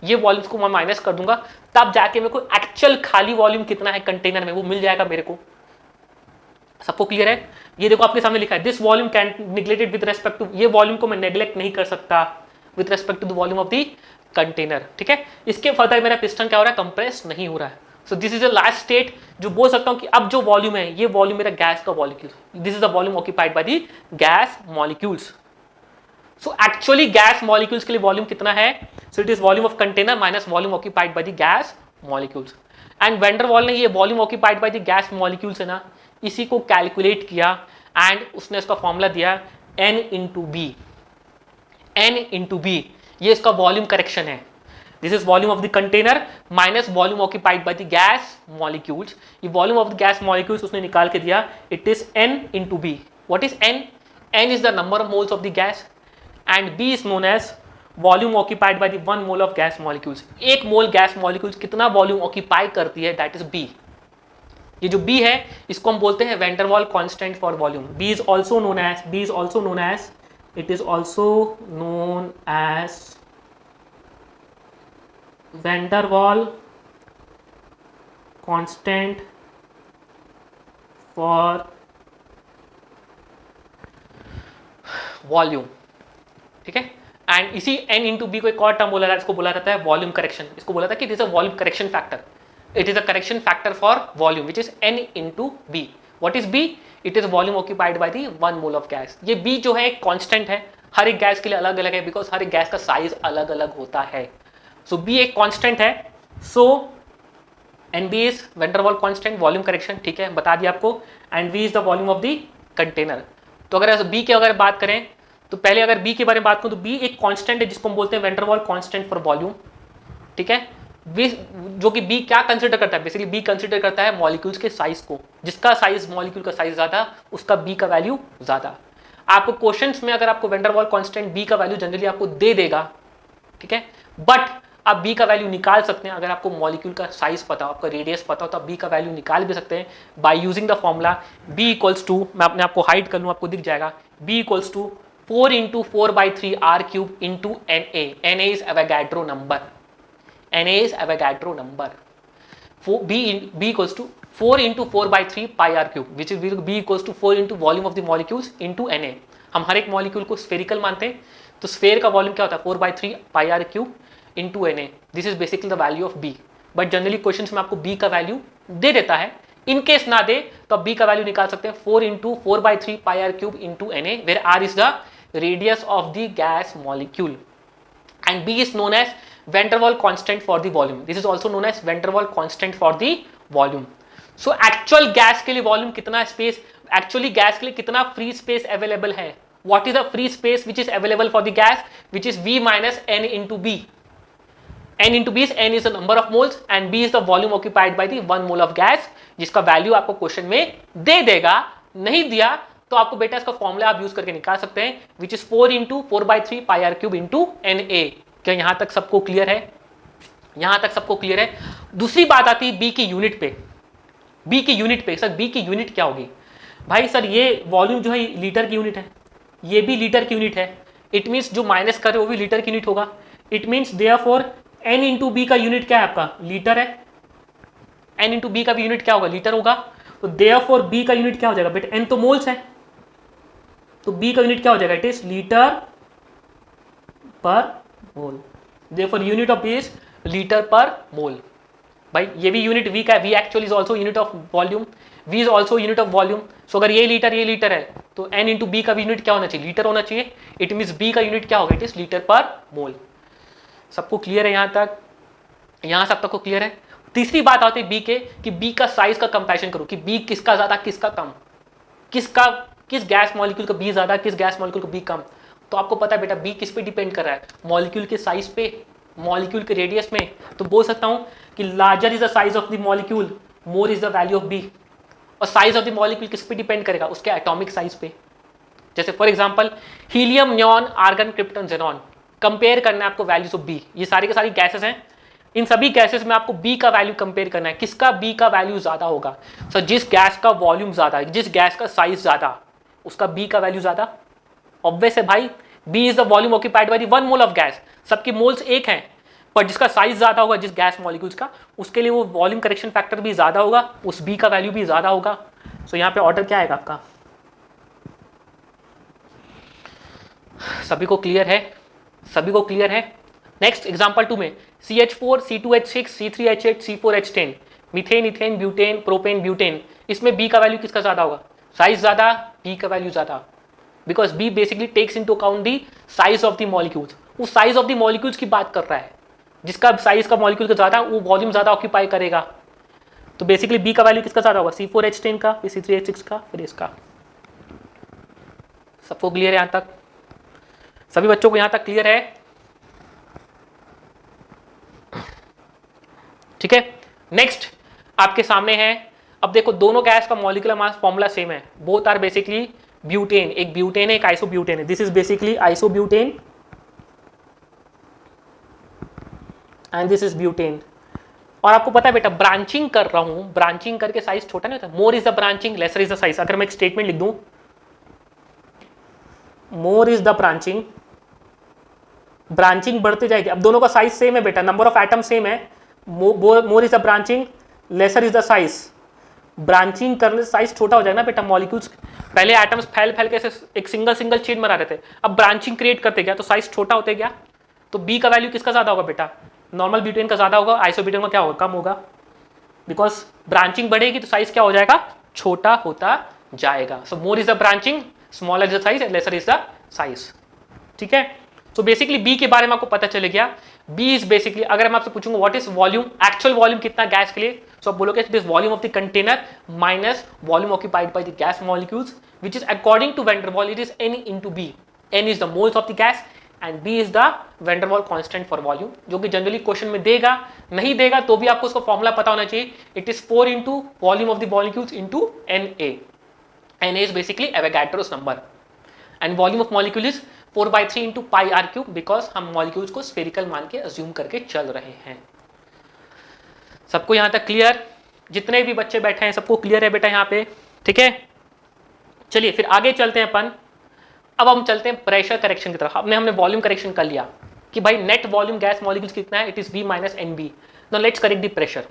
ये वॉल्यूम्स को मैं माइनस कर दूंगा, तब जाके मेरे को एक्चुअल खाली वॉल्यूम कितना है कंटेनर में वो मिल जाएगा मेरे को। सबको क्लियर है? ये देखो आपके सामने लिखा है this volume can neglected with respect to, ये वॉल्यूम को मैं नेग्लेक्ट नहीं कर सकता with respect to the volume of the container, ठीक है। इसके फर्दर मेरा पिस्टन क्या हो रहा है, कंप्रेस नहीं हो रहा है। सो this is the last state जो बोल सकता हूं कि अब जो वॉल्यूम है, ये वॉल्यूम मेरा गैस का volume, this is the volume occupied by the gas molecules. So actually gas molecules के लिए वॉल्यूम कितना है, so it is volume of container minus volume occupied by the gas molecules. And van der Waal ने ये volume occupied by the gas molecules है ना, इसी को कैलकुलेट किया एंड उसने इसका फॉर्मूला दिया n into b. n into b ये इसका वॉल्यूम करेक्शन है। This is volume of the container minus volume occupied by the gas molecules. ये volume of the gas molecules उसने निकाल के दिया, it is n into b. What is n? n is the number of moles of the gas and b is known as volume occupied by the 1 mole of gas molecules. एक मोल gas molecules कितना volume occupy करती है, that is b। ये जो b है इसको हम बोलते हैं van der Waal constant for volume. b is also known as, b is also known as, it is also known as van der Waal constant for volume, ठीक है। And इसी n इंटू बी को एक और term बोला जाता है, इसको बोला जाता है वॉल्यूम करेक्शन। इसको बोला था कि this is a volume correction factor. It is a correction factor for volume which is n into B. What is B? It is volume occupied by the 1 mole of gas. ये B जो है एक constant है, हर एक gas के लिए अलग अलग है बिकॉज हर एक गैस का साइज अलग अलग होता है. सो B एक कांस्टेंट है. सो NB is van der Waals constant, volume correction, ठीक है, बता दिया आपको. And V is the volume of the container. तो अगर B की अगर बात करें तो पहले अगर B के बारे में बात करूं तो B एक कांस्टेंट है जिसको हम बोलते हैं van der Waals constant for volume, ठीक है. जो कि B क्या कंसिडर करता है, बेसिकली B कंसिडर करता है मॉलिक्यूल्स के साइज को. जिसका साइज मॉलिक्यूल का साइज ज्यादा उसका B का वैल्यू ज्यादा. आपको क्वेश्चंस में अगर आपको van der Waals constant B का वैल्यू जनरली आपको दे देगा, ठीक है, बट आप B का वैल्यू निकाल सकते हैं अगर आपको मॉलिक्यूल का साइज पता हो, आपका रेडियस पता हो तो आप B का वैल्यू निकाल भी सकते हैं by using the formula B equals to, मैं अपने आपको हाइड कर लूँ आपको दिख जाएगा, B equals to 4 into 4/3 r³ into Na. Na is Avogadro number. Na is Avogadro number. B equals to 4 into 4/3 pi r³, which is B equals to 4 into volume of the molecules into Na. हम हर एक molecule को spherical मानते हैं तो sphere का volume क्या होता है 4/3 pi r³ into Na. This is basically the value of B. But generally questions में आपको B का वैल्यू दे देता है. इन केस ना दे तो आप B का वैल्यू निकाल सकते हैं 4 into 4/3 pi r³ into Na, where r is the radius of the gas molecule and B is known as van der Waals constant for the volume. This is also known as van der Waals constant for the volume. So actual gas के लिए volume कितना space, actually gas के लिए कितना free space available है, what is the free space which is available for the gas, which is V minus n into B. n into B is n is the number of moles and B is the volume occupied by the 1 mole of gas, जिसका value आपको question में दे देगा. नहीं दिया तो आपको बेटा इसका फॉर्मूला आप यूज करके निकाल सकते हैं which is 4 into 4/3 pi r³ into Na. क्या यहां तक सबको क्लियर है? यहां तक सबको क्लियर है. दूसरी बात आती है B की यूनिट पे. B की यूनिट पे सर B की यूनिट क्या होगी भाई? सर ये वॉल्यूम जो है लीटर की यूनिट है, ये भी लीटर की यूनिट है. इट मीन्स जो माइनस कर रहे हो वो भी लीटर की यूनिट होगा. It means therefore n into B का यूनिट क्या है आपका? लीटर है. n into B का भी यूनिट क्या होगा? लीटर होगा. तो देयरफॉर B का यूनिट क्या हो जाएगा बेटा? n तो मोल्स है तो B का यूनिट क्या हो जाएगा? It is litre per mole. Therefore unit of B is litre per mole. भाई ये भी यूनिट V का है. V actually is also unit of volume. V is also unit of volume. So अगर ये लीटर है तो n इंटू B का भी यूनिट क्या होना चाहिए? लीटर होना चाहिए. इट मीन्स B का यूनिट क्या होगा? इट इज लीटर पर मोल. सबको क्लियर है यहां तक? यहां सब तक को क्लियर है. तीसरी बात आती है B के कि B का साइज का कंपैरिजन करो कि B किसका ज्यादा किसका कम, किस गैस मॉलिक्यूल का B ज्यादा किस गैस मॉलिक्यूल का B कम. तो आपको पता है बेटा B किस पे डिपेंड कर रहा है? मॉलिक्यूल के साइज पे, मॉलिक्यूल के रेडियस में. तो बोल सकता हूं कि larger is the size of the molecule, more is the value of B. और साइज ऑफ द मॉलिक्यूल किस पे डिपेंड करेगा? उसके एटॉमिक साइज पे. जैसे for example helium, neon, argon, krypton, xenon. Compare करना है आपको वैल्यूज ऑफ B. ये सारी के सारी गैसेस हैं. इन सभी गैसेस में आपको B का वैल्यू कंपेयर करना है. किसका B का वैल्यू ज्यादा होगा? सो जिस गैस का वॉल्यूम ज्यादा है, जिस गैस का साइज ज्यादा, उसका B का वैल्यू ज्यादा. ऑब्वियस है भाई. B is the volume occupied by the 1 mole of gas. सबकी मोल्स एक हैं पर जिसका साइज ज्यादा होगा जिस गैस मॉलिक्यूल्स का, उसके लिए वो वॉल्यूम करेक्शन फैक्टर भी ज्यादा होगा, उस B का वैल्यू भी ज्यादा होगा. सो यहाँ पे ऑर्डर क्या आएगा आपका? सभी को क्लियर है? सभी को क्लियर है? नेक्स्ट एग्जांपल 2 में CH4, C2H6, C3H8, C4H10, methane, ethane, butane, propane, butane. इसमें B का वैल्यू किसका ज्यादा होगा? साइज ज्यादा, B का वैल्यू ज्यादा. Because B basically takes into account the size of the molecules. वो साइज ऑफ द मॉलिक्यूल्स की बात कर रहा है. जिसका साइज का मॉलिक्यूल का ज्यादा वो वॉल्यूम ज्यादा ऑक्यूपाई करेगा. तो बेसिकली B का वैल्यू किसका ज्यादा होगा? C4H10 का, फिर C3H6 का, फिर इसका. सबको क्लियर है यहां तक? सभी बच्चों को यहां तक क्लियर है? ठीक है. नेक्स्ट आपके सामने है. अब देखो दोनों गैस का मॉलिक्यूलर मास फॉर्मूला सेम है. Both are basically butane. एक ब्यूटेन है, एक आइसोब्यूटेन है. This is basically isobutane and this is butane. और आपको पता है बेटा ब्रांचिंग कर रहा हूं, ब्रांचिंग करके साइज छोटा नहीं होता. More is the branching, lesser is the size. अगर मैं एक स्टेटमेंट लिख दूं more is the branching, branching बढ़ते जाएगी. अब दोनों का साइज सेम है बेटा, नंबर ऑफ एटम सेम है. More is the branching, lesser is the size. Branching करने से साइज छोटा हो जाएगा ना बेटा. मॉलिक्यूल्स पहले एटम्स फैल के एक सिंगल चेन बना रहे थे, अब ब्रांचिंग क्रिएट करते गया तो साइज छोटा होते गया. तो B का वैल्यू किसका ज्यादा होगा बेटा? नॉर्मल ब्यूटेन का ज्यादा होगा. आइसोब्यूटेन का क्या होगा? कम होगा. बिकॉज ब्रांचिंग बढ़ेगी तो साइज क्या हो जाएगा, छोटा होता जाएगा. So more is the branching, smaller is the size and lesser is the size. ठीक है. तो बेसिकली बी के बारे में आपको पता चले गया. बी इज बेसिकली, अगर मैं आपसे पूछूंगा what is volume, actual volume कितना गैस के लिए, सो आप बोलोगे this volume of the container minus volume occupied by the gas molecules which is according to van der Waals it is N into B. N is the moles of the gas and B is the van der Waals constant for volume, जो कि generally question में देगा, नहीं देगा तो भी आपको उसका फॉर्मूला पता होना चाहिए. It is 4 into volume of the molecules into Na. Na is basically Avogadro's number and volume of molecule is 4/3 into pi r cube because हम मॉलिक्यूल्स को स्फेरिकल मान के अज्यूम करके चल रहे हैं. सबको यहां तक क्लियर? जितने भी बच्चे बैठे हैं सबको क्लियर है बेटा यहां पे? ठीक है. चलिए फिर आगे चलते हैं अपन. अब हम चलते हैं प्रेशर करेक्शन की तरफ. हमने वॉल्यूम करेक्शन कर लिया कि भाई नेट वॉल्यूम गैस मॉलिक्यूल्स कितना है, it is V minus NB. Now let's correct the pressure.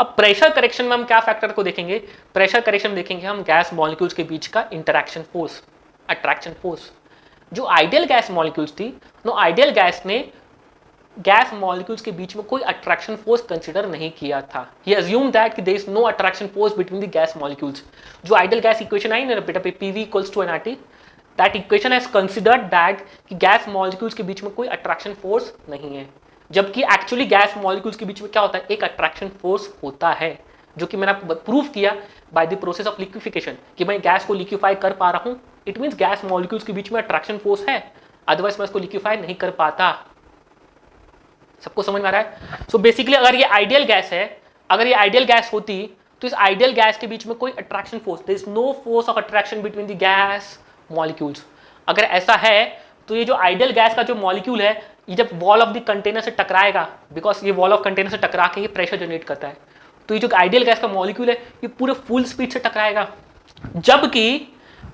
अब प्रेशर करेक्शन में हम क्या फैक्टर को देखेंगे, प्रेशर करेक्शन में देखेंगे हम गैस मॉलिक्यूल्स के बीच का इंटरैक्शन फोर्स, अट्रैक्शन फोर्स. जो आइडियल गैस मॉलिक्यूल्स थी, नो आइडियल गैस ने गैस मॉलिक्यूल्स के बीच में कोई अट्रैक्शन फोर्स कंसीडर नहीं किया था. ही अज्यूम दैट कि there is no attraction force between the gas molecules. जो आइडियल गैस इक्वेशन आई ना बेटा पे PV equals to nRT, that equation has considered that कि गैस मॉलिक्यूल्स के बीच में कोई अट्रैक्शन फोर्स नहीं है, जबकि एक्चुअली गैस मॉलिक्यूल्स के बीच में क्या होता है, एक अट्रैक्शन फोर्स होता है, जो कि मैंने आपको प्रूव किया by the process of liquefaction कि मैं गैस को लिक्विफाई कर पा रहा हूं. इट मींस गैस मॉलिक्यूल्स के बीच में अट्रैक्शन फोर्स है, अदरवाइज मैं इसको लिक्विफाई नहीं कर पाता. सबको समझ में आ रहा है? सो बेसिकली अगर ये आइडियल गैस है, अगर ये आइडियल गैस होती तो इस आइडियल गैस के बीच में कोई attraction force, there is no force of attraction between the gas molecules. अगर ऐसा है तो ये जो आइडियल गैस का जो मॉलिक्यूल है, ये जब वॉल ऑफ द कंटेनर से टकराएगा, बिकॉज ये वॉल ऑफ कंटेनर से टकरा के ये प्रेशर जनरेट करता है, तो ये जो आइडियल गैस का मॉलिक्यूल है ये पूरे फुल स्पीड से टकराएगा. जबकि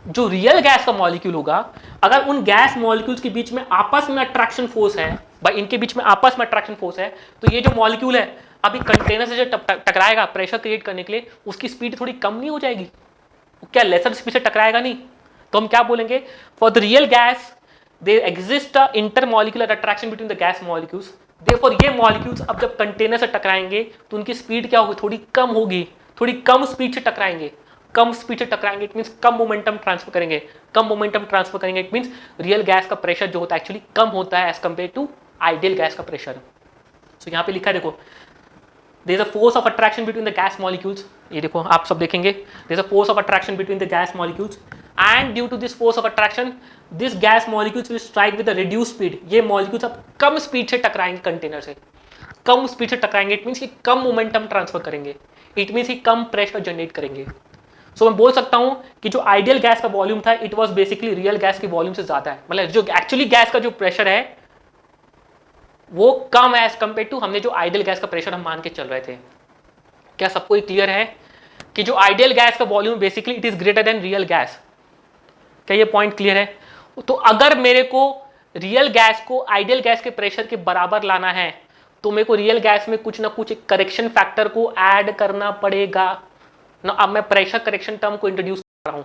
जो रियल गैस का मॉलिक्यूल होगा, अगर उन गैस मॉलिक्यूल्स के बीच में आपस में अट्रैक्शन फोर्स है, भाई इनके बीच में आपस में अट्रैक्शन फोर्स है, तो ये जो मॉलिक्यूल है अभी कंटेनर से जो टकराएगा प्रेशर क्रिएट करने के लिए, उसकी स्पीड थोड़ी कम नहीं हो जाएगी? क्या लेसर स्पीड से टकराएगा नहीं? तो हम क्या बोलेंगे, for the real gas there exist a intermolecular attraction between the gas molecules. Therefore ये मॉलिक्यूल्स अब जब कंटेनर से टकराएंगे तो उनकी स्पीड क्या होगी, थोड़ी कम होगी, थोड़ी कम स्पीड से टकराएंगे. कम स्पीड से टकराएंगे इट मींस कम मोमेंटम ट्रांसफर करेंगे. कम मोमेंटम ट्रांसफर करेंगे इट मींस रियल गैस का प्रेशर जो होता है एक्चुअली कम होता है as compare to ideal gas का प्रेशर. सो यहाँ पे लिखा है देखो, there is a force of attraction between the gas molecules. ये देखो आप सब देखेंगे, there is a force of attraction between the gas molecules and due to this force of attraction this gas molecules will strike with a reduced speed. ये molecules अब कम speed से टकराएंगे container से, कम speed से टकराएंगे. इट मींस कि कम momentum transfer करेंगे, it means कि कम pressure generate करेंगे. सो मैं बोल सकता हूं कि जो आइडियल गैस का वॉल्यूम था it was basically real gas के वॉल्यूम से ज्यादा है. मतलब जो एक्चुअली गैस का जो प्रेशर है वो कम है एज कंपेयर टू हमने जो आइडियल गैस का प्रेशर हम मान के चल रहे थे. क्या सबको ये क्लियर है कि जो आइडियल गैस का volume basically it is greater than real gas? क्या ये पॉइंट क्लियर है? तो अगर मेरे को रियल गैस को आइडियल गैस के प्रेशर के बराबर लाना है तो मेरे को रियल गैस में कुछ ना कुछ एक करेक्शन फैक्टर को ऐड करना पड़ेगा ना. अब मैं प्रेशर करेक्शन टर्म को इंट्रोड्यूस कर रहा हूं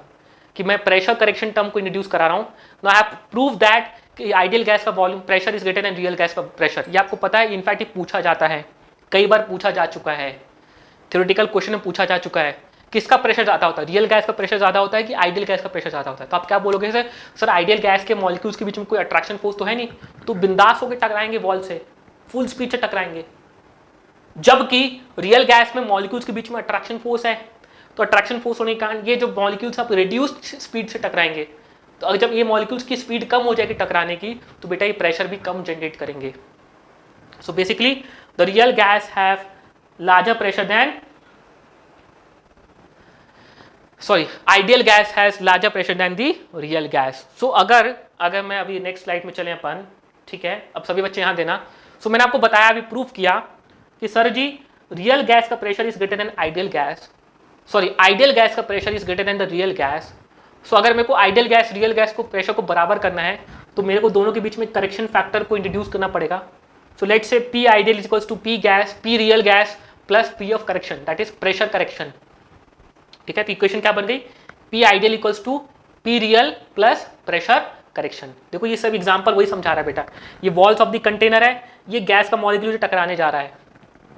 कि मैं प्रेशर करेक्शन टर्म को इंट्रोड्यूस करा रहा हूं. No I have prove that कि आइडियल गैस का volume pressure is greater than real gas का प्रेशर. ये आपको पता है, इनफैक्ट ये पूछा जाता है, कई बार पूछा जा चुका है, थ्योरेटिकल क्वेश्चन में पूछा जा चुका है. किसका प्रेशर ज्यादा होता है, रियल गैस का प्रेशर ज्यादा होता है कि आइडियल गैस का प्रेशर ज्यादा होता है? तो आप क्या बोलोगे सर आइडियल गैस के मॉलिक्यूल्स के बीच में कोई अट्रैक्शन फोर्स तो है नहीं, तो बिंदास होकर टकराएंगे वॉल से, फुल स्पीड से टकराएंगे. जबकि रियल गैस में मॉलिक्यूल्स के बीच में अट्रैक्शन फोर्स है, तो अट्रैक्शन फोर्स होने के कारण ये जो मॉलिक्यूल्स आप रिड्यूस्ड स्पीड से टकराएंगे. तो अगर जब ये मॉलिक्यूल्स की स्पीड कम हो जाएगी टकराने की, तो बेटा ये प्रेशर भी कम जनरेट करेंगे. So basically the real gas have larger pressure than ideal gas has larger pressure than the real gas. So अगर मैं अभी नेक्स्ट स्लाइड में चले अपन, ठीक है, अब सभी बच्चे यहां देना. सो मैंने आपको बताया, अभी प्रूफ किया कि सर जी रियल गैस का pressure is greater than ideal gas, ideal gas का pressure is greater than the real gas. So अगर मेरे को आइडियल गैस रियल गैस को प्रेशर को बराबर करना है तो मेरे को दोनों के बीच में करेक्शन फैक्टर को इंट्रोड्यूस करना पड़ेगा. So let's say P ideal is equals to P gas, P real gas plus P of correction, that is pressure correction. ठीक है, तो इक्वेशन क्या बन गई, P ideal equals to P real plus pressure correction. देखो ये सब example वही समझा रहा है बेटा. ये वॉल्स ऑफ द कंटेनर है, ये गैस का मॉलिक्यूल टकराने जा रहा है,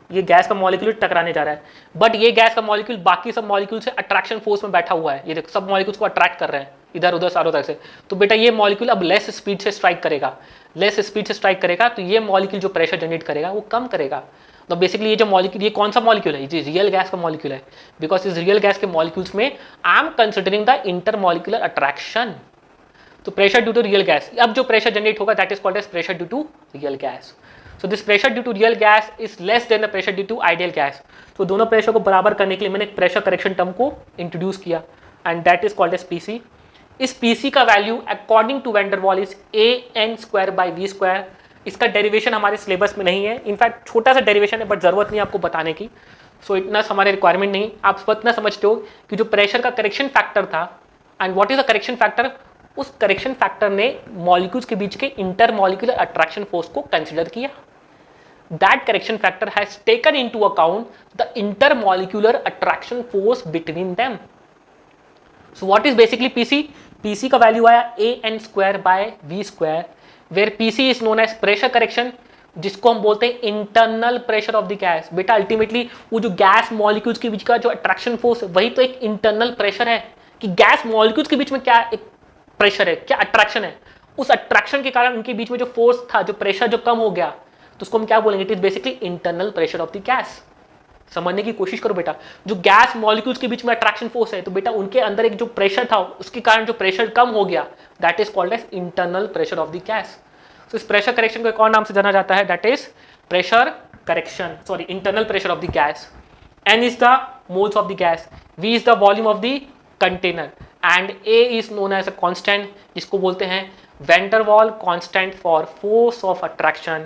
ये गैस का मॉलिक्यूल टकराने जा रहा है, बट ये गैस का मॉलिक्यूल बाकी सब मॉलिक्यूल से अट्रैक्शन फोर्स में बैठा हुआ है, ये देखो सब मॉलिक्यूल्स को अट्रैक्ट कर रहे हैं इधर उधर चारों तरफ से। तो बेटा ये मॉलिक्यूल अब लेस स्पीड से स्ट्राइक करेगा, लेस स्पीड से स्ट्राइक करेगा, तो ये मॉलिक्यूल जो प्रेशर जनरेट करेगा वो कम करेगा। तो बेसिकली ये जो मॉलिक्यूल, ये कौन सा मॉलिक्यूल है, ये रियल गैस का मॉलिक्यूल है, बिकॉज इस रियल गैस के मॉलिक्यूल्स में I am considering the intermolecular attraction. तो pressure due to real gas, अब जो प्रेशर जनरेट होगा that is called as pressure due to real gas. So this pressure due to real gas is less than the pressure due to ideal gas. तो दोनों pressure को बराबर करने के लिए मैंने प्रेशर करेक्शन टर्म को इंट्रोड्यूस किया and that is called as PC. इस पीसी का value according to van der Waal is an² / v²। इसका डेरिवेशन हमारे सिलेबस में नहीं है, इनफैक्ट छोटा सा डेरिवेशन है बट जरूरत नहीं आपको बताने की, सो इतना हमारे रिक्वायरमेंट नहीं। आप इतना समझते हो कि जो प्रेशर का करेक्शन फैक्टर था, and what is the correction factor, उस करेक्शन फैक्टर ने मॉलिक्यूल्स के बीच के इंटरमॉलिक्यूलर अट्रैक्शन फोर्स को कंसिडर किया। That correction factor has taken into account the intermolecular attraction force between them. So what is basically PC, PC का value आया an² / v², where PC is known as pressure correction, जिसको हम बोलते हैं internal pressure of the gas. बेटा ultimately वो जो gas molecules के बीच का जो अट्रैक्शन फोर्स है वही तो एक इंटरनल प्रेशर है, कि गैस मॉलिक्यूल्स के बीच में क्या एक प्रेशर है, क्या अट्रैक्शन है, उस अट्रैक्शन के कारण उनके बीच में जो फोर्स था, जो प्रेशर जो कम हो गया, तो उसको हम क्या बोलेंगे, it is basically internal pressure of the gas. समझने की कोशिश करो बेटा, जो गैस मॉलिक्यूल्स के बीच में अट्रैक्शन फोर्स है, तो बेटा उनके अंदर एक जो प्रेशर था उसके कारण जो प्रेशर कम हो गया, that is called as internal pressure of the gas. तो इस प्रेशर करेक्शन को एक और नाम से जाना जाता है, that is pressure correction, sorry internal pressure of the gas. N is the moles of the gas, V is the volume of the container and A is known as a constant, जिसको बोलते हैं Van der Waal constant for force of attraction,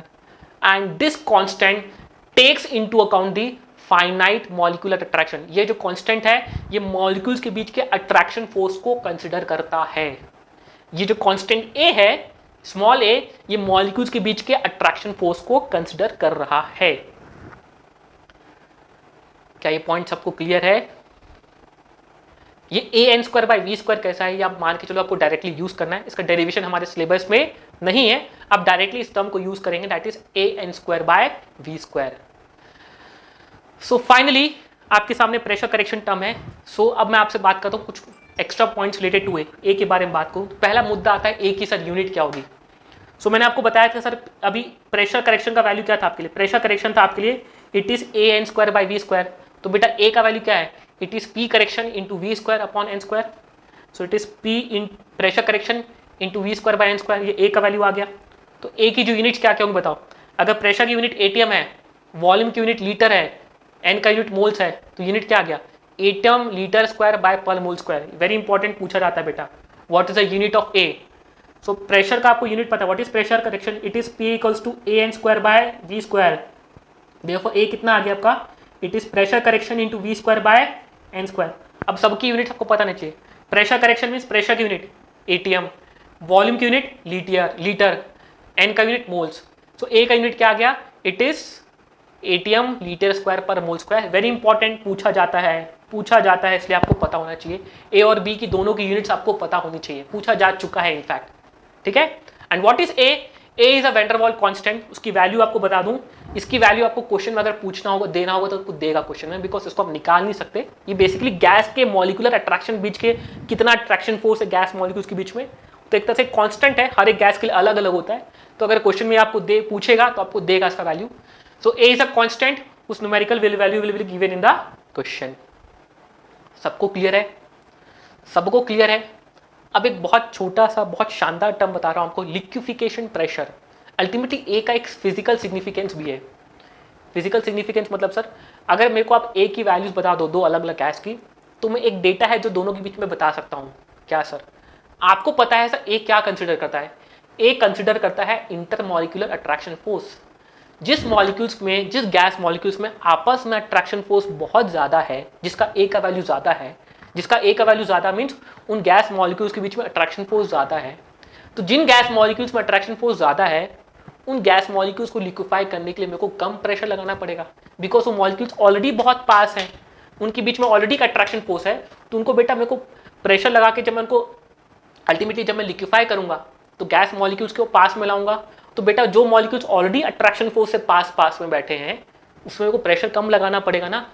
and this constant takes into account the finite molecular attraction। ये जो constant है ये molecules के बीच के attraction force को consider करता है। ये जो constant A है, small a, ये molecules के बीच के attraction force को consider कर रहा है। क्या ये पॉइंट सबको क्लियर है? ये an² / v² कैसा है, ये आप मान के चलो आपको डायरेक्टली यूज करना है, इसका डेरिवेशन हमारे सिलेबस में नहीं है, आप डायरेक्टली इस टर्म को यूज करेंगे, that is an² / v²। So finally आपके सामने प्रेशर करेक्शन टर्म है। सो अब मैं आपसे बात करता हूँ कुछ एक्स्ट्रा पॉइंट्स रिलेटेड टू ए के बारे में बात करूँ। पहला मुद्दा आता है ए की सर यूनिट क्या होगी। सो मैंने आपको बताया था सर अभी प्रेशर करेक्शन का वैल्यू क्या था आपके लिए, प्रेशर करेक्शन था आपके लिए इट इज an² / v²। तो बेटा ए का वैल्यू क्या है, it is P correction into v²/n²। So it is P in pressure correction into v²/n², ये ए का वैल्यू आ गया। तो ए की जो यूनिट क्या क्या होंगी बताओ। अगर प्रेशर की यूनिट एटीएम है, वॉल्यूम की यूनिट लीटर है, एन का यूनिट मोल्स है, तो यूनिट क्या आ गया, एटम लीटर स्क्वायर बाय पर मोल स्क्वायर। वेरी इंपॉर्टेंट पूछा जाता है बेटा, what is the unit of a. सो प्रेशर का आपको यूनिट पता है, what is pressure correction, it is P equals to an² / v²। देखो ए कितना आ गया आपका, it is pressure correction into v² / n²। अब सबकी यूनिट आपको पता नहीं चाहिए। प्रेशर करेक्शन मीन्स प्रेशर की यूनिट एटीएम, वॉल्यूम की यूनिट लीटर, एन का यूनिट मोल्स। सो ए का यूनिट क्या आ गया, it is ATM litre square पर मोल स्क्वायर। वेरी इंपॉर्टेंट पूछा जाता है, इसलिए आपको पता होना चाहिए। ए और बी की दोनों की यूनिट्स आपको पता होनी चाहिए, पूछा जा चुका है इनफैक्ट, ठीक है। And what is a is a van der Waal constant. उसकी वैल्यू आपको बता दूं, इसकी वैल्यू आपको क्वेश्चन में अगर पूछना होगा, देना होगा तो आपको देगा क्वेश्चन में, बिकॉज इसको आप निकाल नहीं सकते। ये बेसिकली गैस के मॉलिक्यूलर अट्रैक्शन बीच के कितना अट्रैक्शन फोर्स है गैस मॉलिक्यूल्स के बीच में, तो एक तरह से कांस्टेंट है, हर एक गैस के लिए अलग अलग होता है। तो अगर क्वेश्चन में आपको पूछेगा तो आपको देगा इसका value. So a is a constant, उस numerical value will be given in the question. सबको क्लियर है? सबको क्लियर है? अब एक बहुत छोटा सा बहुत शानदार टर्म बता रहा हूं आपको, लिक्विफिकेशन प्रेशर। अल्टीमेटली ए का एक फिजिकल सिग्निफिकेंस भी है। फिजिकल सिग्निफिकेंस मतलब सर अगर मेरे को आप ए की वैल्यूज बता दो, दो अलग अलग गैस की, तो मैं एक डेटा है जो दोनों के बीच में बता सकता हूँ। क्या सर? आपको पता है सर ए क्या कंसिडर करता है, ए कंसिडर करता है इंटरमॉलिक्यूलर अट्रैक्शन फोर्स। जिस मॉलिक्यूल्स में, जिस गैस मॉलिक्यूल्स में आपस में अट्रैक्शन फोर्स बहुत ज़्यादा है, जिसका ए का वैल्यू ज़्यादा है, जिसका ए का वैल्यू ज़्यादा मीन्स उन गैस मॉलिक्यूल्स के बीच में अट्रैक्शन फोर्स ज़्यादा है। तो जिन गैस मॉलिक्यूल्स में अट्रैक्शन फोर्स ज़्यादा है, उन गैस मॉलिक्यूल्स को लिक्विफाई करने के लिए मेरे को कम प्रेशर लगाना पड़ेगा, बिकॉज वो मॉलिक्यूल्स ऑलरेडी बहुत पास हैं, उनके बीच में ऑलरेडी का अट्रैक्शन फोर्स है। तो उनको बेटा मेरे को प्रेशर लगा के जब मैं उनको अल्टीमेटली जब मैं लिक्विफाई करूंगा तो गैस मॉलिक्यूल्स को पास में लाऊंगा, तो बेटा जो मॉलिक्यूल्स ऑलरेडी अट्रैक्शन फोर्स से पास में बैठे हैं उसमें मेरे को प्रेशर कम लगाना पड़ेगा ना।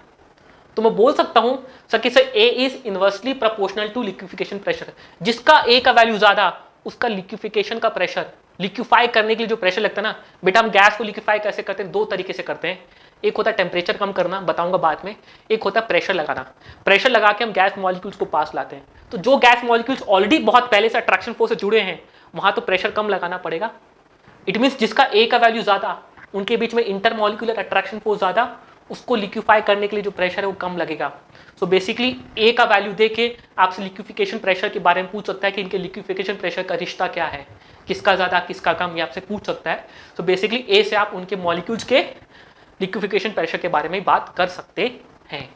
तो मैं बोल सकता हूं सर कि sir A is inversely proportional to liquefaction pressure. जिसका ए का वैल्यू ज्यादा, उसका लिक्विफिकेशन का प्रेशर, लिक्विफाई करने के लिए जो प्रेशर लगता है ना बेटा, हम गैस को लिक्विफाई कैसे करते हैं, दो तरीके से करते हैं। एक होता है टेम्परेचर कम करना, बताऊंगा बाद में। एक होता है प्रेशर लगाना। प्रेशर लगा के हम गैस मॉलिक्यूल्स को पास लाते हैं। तो जो गैस मॉलिक्यूल्स ऑलरेडी बहुत पहले से अट्रैक्शन फोर्स से जुड़े हैं, वहां तो प्रेशर कम लगाना पड़ेगा। इट मीन्स जिसका ए का वैल्यू ज्यादा, उनके बीच में इंटरमॉलिक्यूलर अट्रैक्शन फोर्स ज्यादा, उसको लिक्विफाई करने के लिए जो प्रेशर है वो कम लगेगा। सो बेसिकली ए का वैल्यू देके आपसे लिक्विफिकेशन प्रेशर के बारे में पूछ सकता है कि इनके लिक्विफिकेशन प्रेशर का रिश्ता क्या है, किसका ज्यादा किसका कम, ये आपसे पूछ सकता है। सो बेसिकली ए से आप उनके मॉलिक्यूल्स के लिक्विफिकेशन प्रेशर के बारे में बात कर सकते हैं।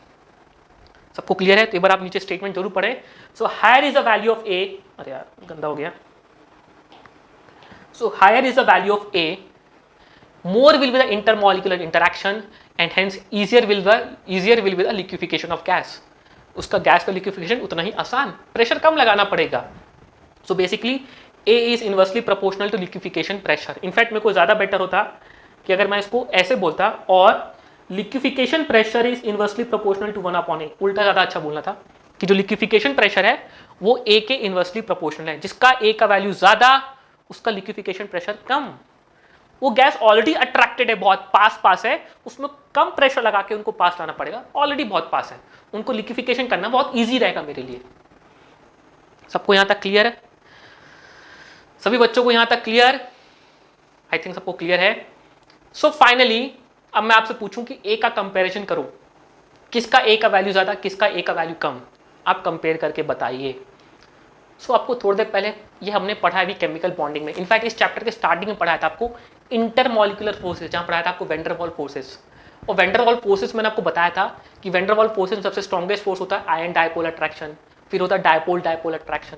सबको क्लियर है? तो एक बार आप नीचे स्टेटमेंट जरूर पढ़ें। So higher is the value of a, अरे यार गंदा हो गया। So higher is the value of a, more will be the intermolecular interaction and hence easier will be the liquefaction of gas। उसका गैस का liquefaction उतना ही आसान, प्रेशर कम लगाना पड़ेगा। So basically A is inversely proportional to liquefaction pressure. In fact मेरे को ज्यादा बेटर होता कि अगर मैं इसको ऐसे बोलता और liquefication pressure is inversely proportional to 1/A। उल्टा ज्यादा अच्छा बोलना था कि जो लिक्विफिकेशन प्रेशर है वो A के इनवर्सली प्रोपोर्शनल है। जिसका A का वैल्यू ज्यादा, उसका लिक्विफिकेशन प्रेशर कम। वो गैस ऑलरेडी अट्रैक्टेड है, बहुत पास है, उसमें कम प्रेशर लगा के उनको पास लाना पड़ेगा, ऑलरेडी बहुत पास है, उनको लिक्विफिकेशन करना बहुत इजी रहेगा मेरे लिए। सबको यहां तक क्लियर है? सभी बच्चों को यहां तक क्लियर? आई थिंक सबको क्लियर है। सो फाइनली अब मैं आपसे पूछूं कि ए का कंपैरिजन करो, किसका ए का वैल्यू ज्यादा, किसका ए का वैल्यू कम, आप कंपेयर करके बताइए। सो आपको थोड़ी देर पहले ये हमने पढ़ा है भी केमिकल बॉन्डिंग में। इनफैक्ट इस चैप्टर के स्टार्टिंग में पढ़ाया था आपको इंटरमॉलिक्यूलर फोर्सेस, जहां पढ़ाया था आपको वेंडर वॉल फोर्सेस। और वेंडर वॉल फोर्सेस मैंने आपको बताया था कि वेंडर वॉल फोर्सेस में सबसे स्ट्रॉन्गेस्ट फोर्स होता है आयन डायपोल अट्रैक्शन, फिर होता है डायपोल डायपोल अट्रैक्शन।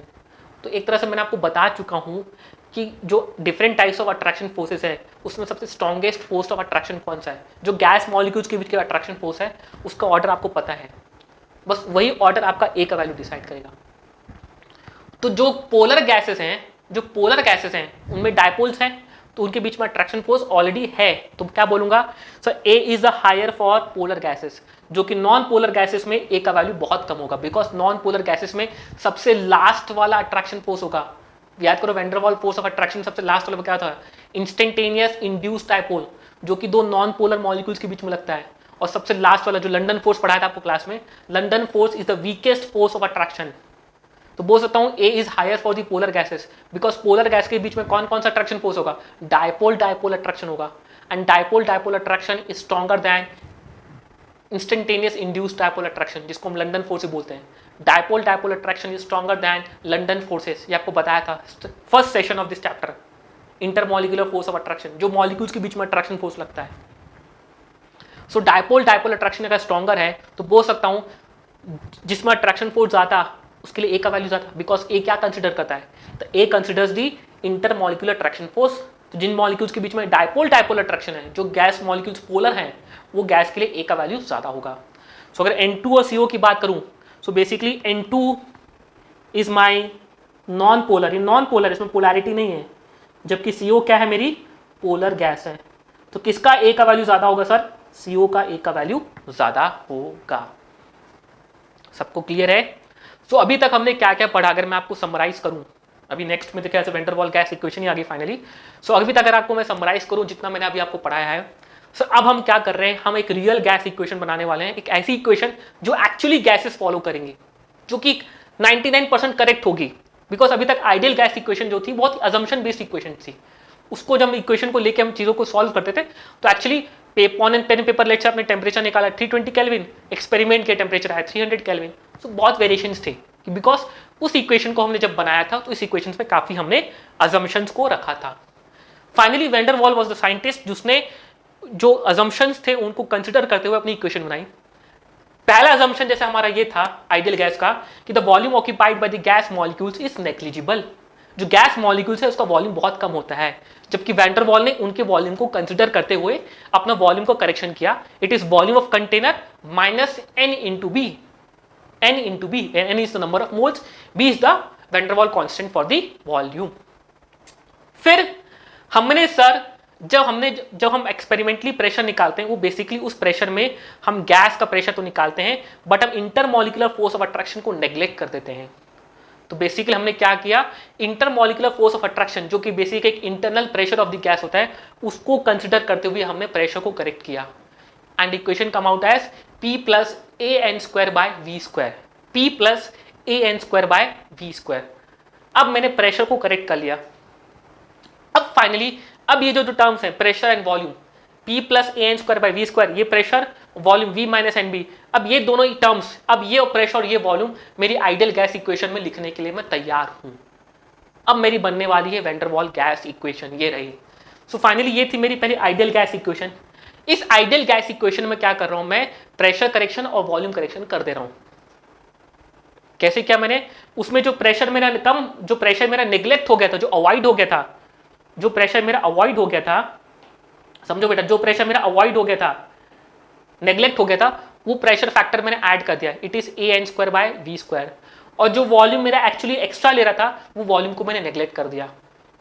तो एक तरह से मैंने आपको बता चुका हूँ कि जो different types of attraction forces है उसमें सबसे स्ट्रॉन्गेस्ट फोर्स ऑफ अट्रैक्शन कौन सा है। जो गैस मॉलिक्यूल्स के बीच के अट्रैक्शन फोर्स है उसका ऑर्डर आपको पता है, बस वही ऑर्डर आपका ए का वैल्यू डिसाइड करेगा। तो जो पोलर गैसेस हैं उनमें डायपोल्स हैं, तो उनके बीच में अट्रैक्शन फोर्स ऑलरेडी है। तो क्या बोलूंगा sir, A is the higher for polar gases, जो कि नॉन पोलर गैसेस में ए का वैल्यू बहुत कम होगा, बिकॉज नॉन पोलर गैसेस में सबसे लास्ट वाला अट्रैक्शन फोर्स होगा। याद करो van der Waal force of attraction सबसे लास्ट वाला क्या था, इंस्टेंटेनियस इंड्यूस्ड डायपोल, जो कि दो नॉन पोलर मॉलिक्यूल्स के बीच में लगता है। और सबसे लास्ट वाला जो लंदन फोर्स पढ़ाया था आपको क्लास में, London force is the weakest force of attraction. तो बोल सकता हूं a is higher for the polar gases, because polar gas के बीच में कौन कौन सा अट्रैक्शन फोर्स होगा, डायपोल डायपोल अट्रैक्शन होगा। And dipole dipole attraction is stronger than instantaneous induced dipole attraction, जिसको हम लंदन फोर्स बोलते हैं। Dipole dipole attraction is stronger than London forces, ये आपको बताया था first session of this chapter. Intermolecular force of attraction, जो मॉलिक्यूल्स के बीच में अट्रैक्शन फोर्स लगता है। सो डायपोल डायपोल अट्रैक्शन अगर स्ट्रॉन्गर है तो बोल सकता हूं जिसमें अट्रैक्शन फोर्स ज्यादा उसके लिए ए का वैल्यू ज्यादा, बिकॉज ए क्या कंसिडर करता है, तो ए कंसिडर्स दी इंटरमॉलिक्यूलर अट्रैक्शन फोर्स। तो जिन मॉलिक्यूल्स के बीच में डायपोल डायपोल अट्रैक्शन है, जो गैस मॉलिक्यूल्स पोलर हैं, वो गैस के लिए ए का वैल्यू ज्यादा होगा। सो अगर N2 और CO की बात करूं, so basically N2 is my non polar, ये नॉन पोलर, इसमें पोलैरिटी नहीं है, जबकि CO क्या है, मेरी पोलर गैस है। तो किसका ए का वैल्यू ज्यादा होगा सर, CO का ए का वैल्यू ज्यादा होगा। सबको क्लियर है? तो अभी तक हमने क्या क्या पढ़ा, अगर मैं आपको समराइज करूं, अभी नेक्स्ट में देखा वैन डर वाल गैस इक्वेशन ही आ गई फाइनली। सो अभी तक अगर आपको मैं समराइज करूं जितना मैंने अभी आपको पढ़ाया है, सो अब हम क्या कर रहे हैं, हम एक रियल गैस इक्वेशन बनाने वाले हैं, एक ऐसी इक्वेशन जो एक्चुअली गैसेस फॉलो करेंगे, जो कि 99% करेक्ट होगी। बिकॉज अभी तक आइडियल गैस इक्वेशन जो थी बहुत अजम्पशन बेस्ड इक्वेशन थी, उसको जब इक्वेशन को लेके हम चीजों को सॉल्व करते थे तो एक्चुअली पेन पेपर लेट से आपने टेम्परेचर निकाला 320 केल्विन, एक्सपेरिमेंट के टेम्परेचर आया 300 केल्विन। तो बहुत वेरिएशंस थे, बिकॉज उस इक्वेशन को हमने जब बनाया था तो इस इक्वेशन पे काफी हमने अजम्पशंस को रखा था। Finally van der Waal was the scientist जिसने जो अजम्पशंस थे उनको कंसिडर करते हुए अपनी इक्वेशन बनाई। पहला अजम्पशन जैसे हमारा ये था आइडियल गैस का कि the volume occupied by the gas molecules is negligible, जो गैस मॉलिक्यूल्स है उसका वॉल्यूम बहुत कम होता है, जबकि वैन डर वाल ने उनके वॉल्यूम को कंसिडर करते हुए अपना वॉल्यूम को करेक्शन किया। It is volume of container minus n into b, n into b, n is the number of moles, b is the van der Waal constant for the volume। फिर हमने sir जब हम experimentally pressure निकालते हैं, वो basically उस pressure में हम गैस का प्रेशर तो निकालते हैं, बट हम इंटरमॉलिक्यूलर फोर्स ऑफ अट्रैक्शन को नेग्लेक्ट कर देते हैं। तो बेसिकली हमने क्या किया, इंटरमॉलिक्यूलर फोर्स ऑफ अट्रैक्शन जो कि बेसिकली एक internal pressure of the gas होता है, उसको कंसिडर करते हुए हमने प्रेशर को करेक्ट किया। And equation come out as P plus A N square by we square, P plus A N square by we square. अब मैंने प्रेशर को करेक्ट कर लिया। अब फाइनली अब ये जो टर्म्स हैं pressure and volume, P plus A N square by we square, ये pressure, volume V minus N b, अब ये दोनों ही टर्म्स, अब ये प्रेशर और ये वॉल्यूम मेरी आइडियल गैस इक्वेशन में लिखने के लिए मैं तैयार हूं। अब मेरी बनने वाली है वैन डर वाल गैस इक्वेशन, ये रही। सो फाइनली ये थी मेरी पहली आइडियल गैस इक्वेशन। इस आइडियल गैस इक्वेशन में क्या कर रहा हूं मैं, प्रेशर करेक्शन और वॉल्यूम करेक्शन कर दे रहा हूं। कैसे किया मैंने, उसमें जो प्रेशर मेरा कम, जो प्रेशर मेरा नेग्लेक्ट हो गया था, जो अवॉइड हो गया था, जो प्रेशर मेरा अवॉइड हो गया था, समझो बेटा, जो प्रेशर मेरा अवॉइड हो गया था, नेग्लेक्ट हो गया था, वो प्रेशर फैक्टर मैंने ऐड कर दिया, it is A N square by we square. और जो वॉल्यूम मेरा एक्चुअली एक्स्ट्रा ले रहा था, वो वॉल्यूम को मैंने नेग्लेक्ट कर दिया।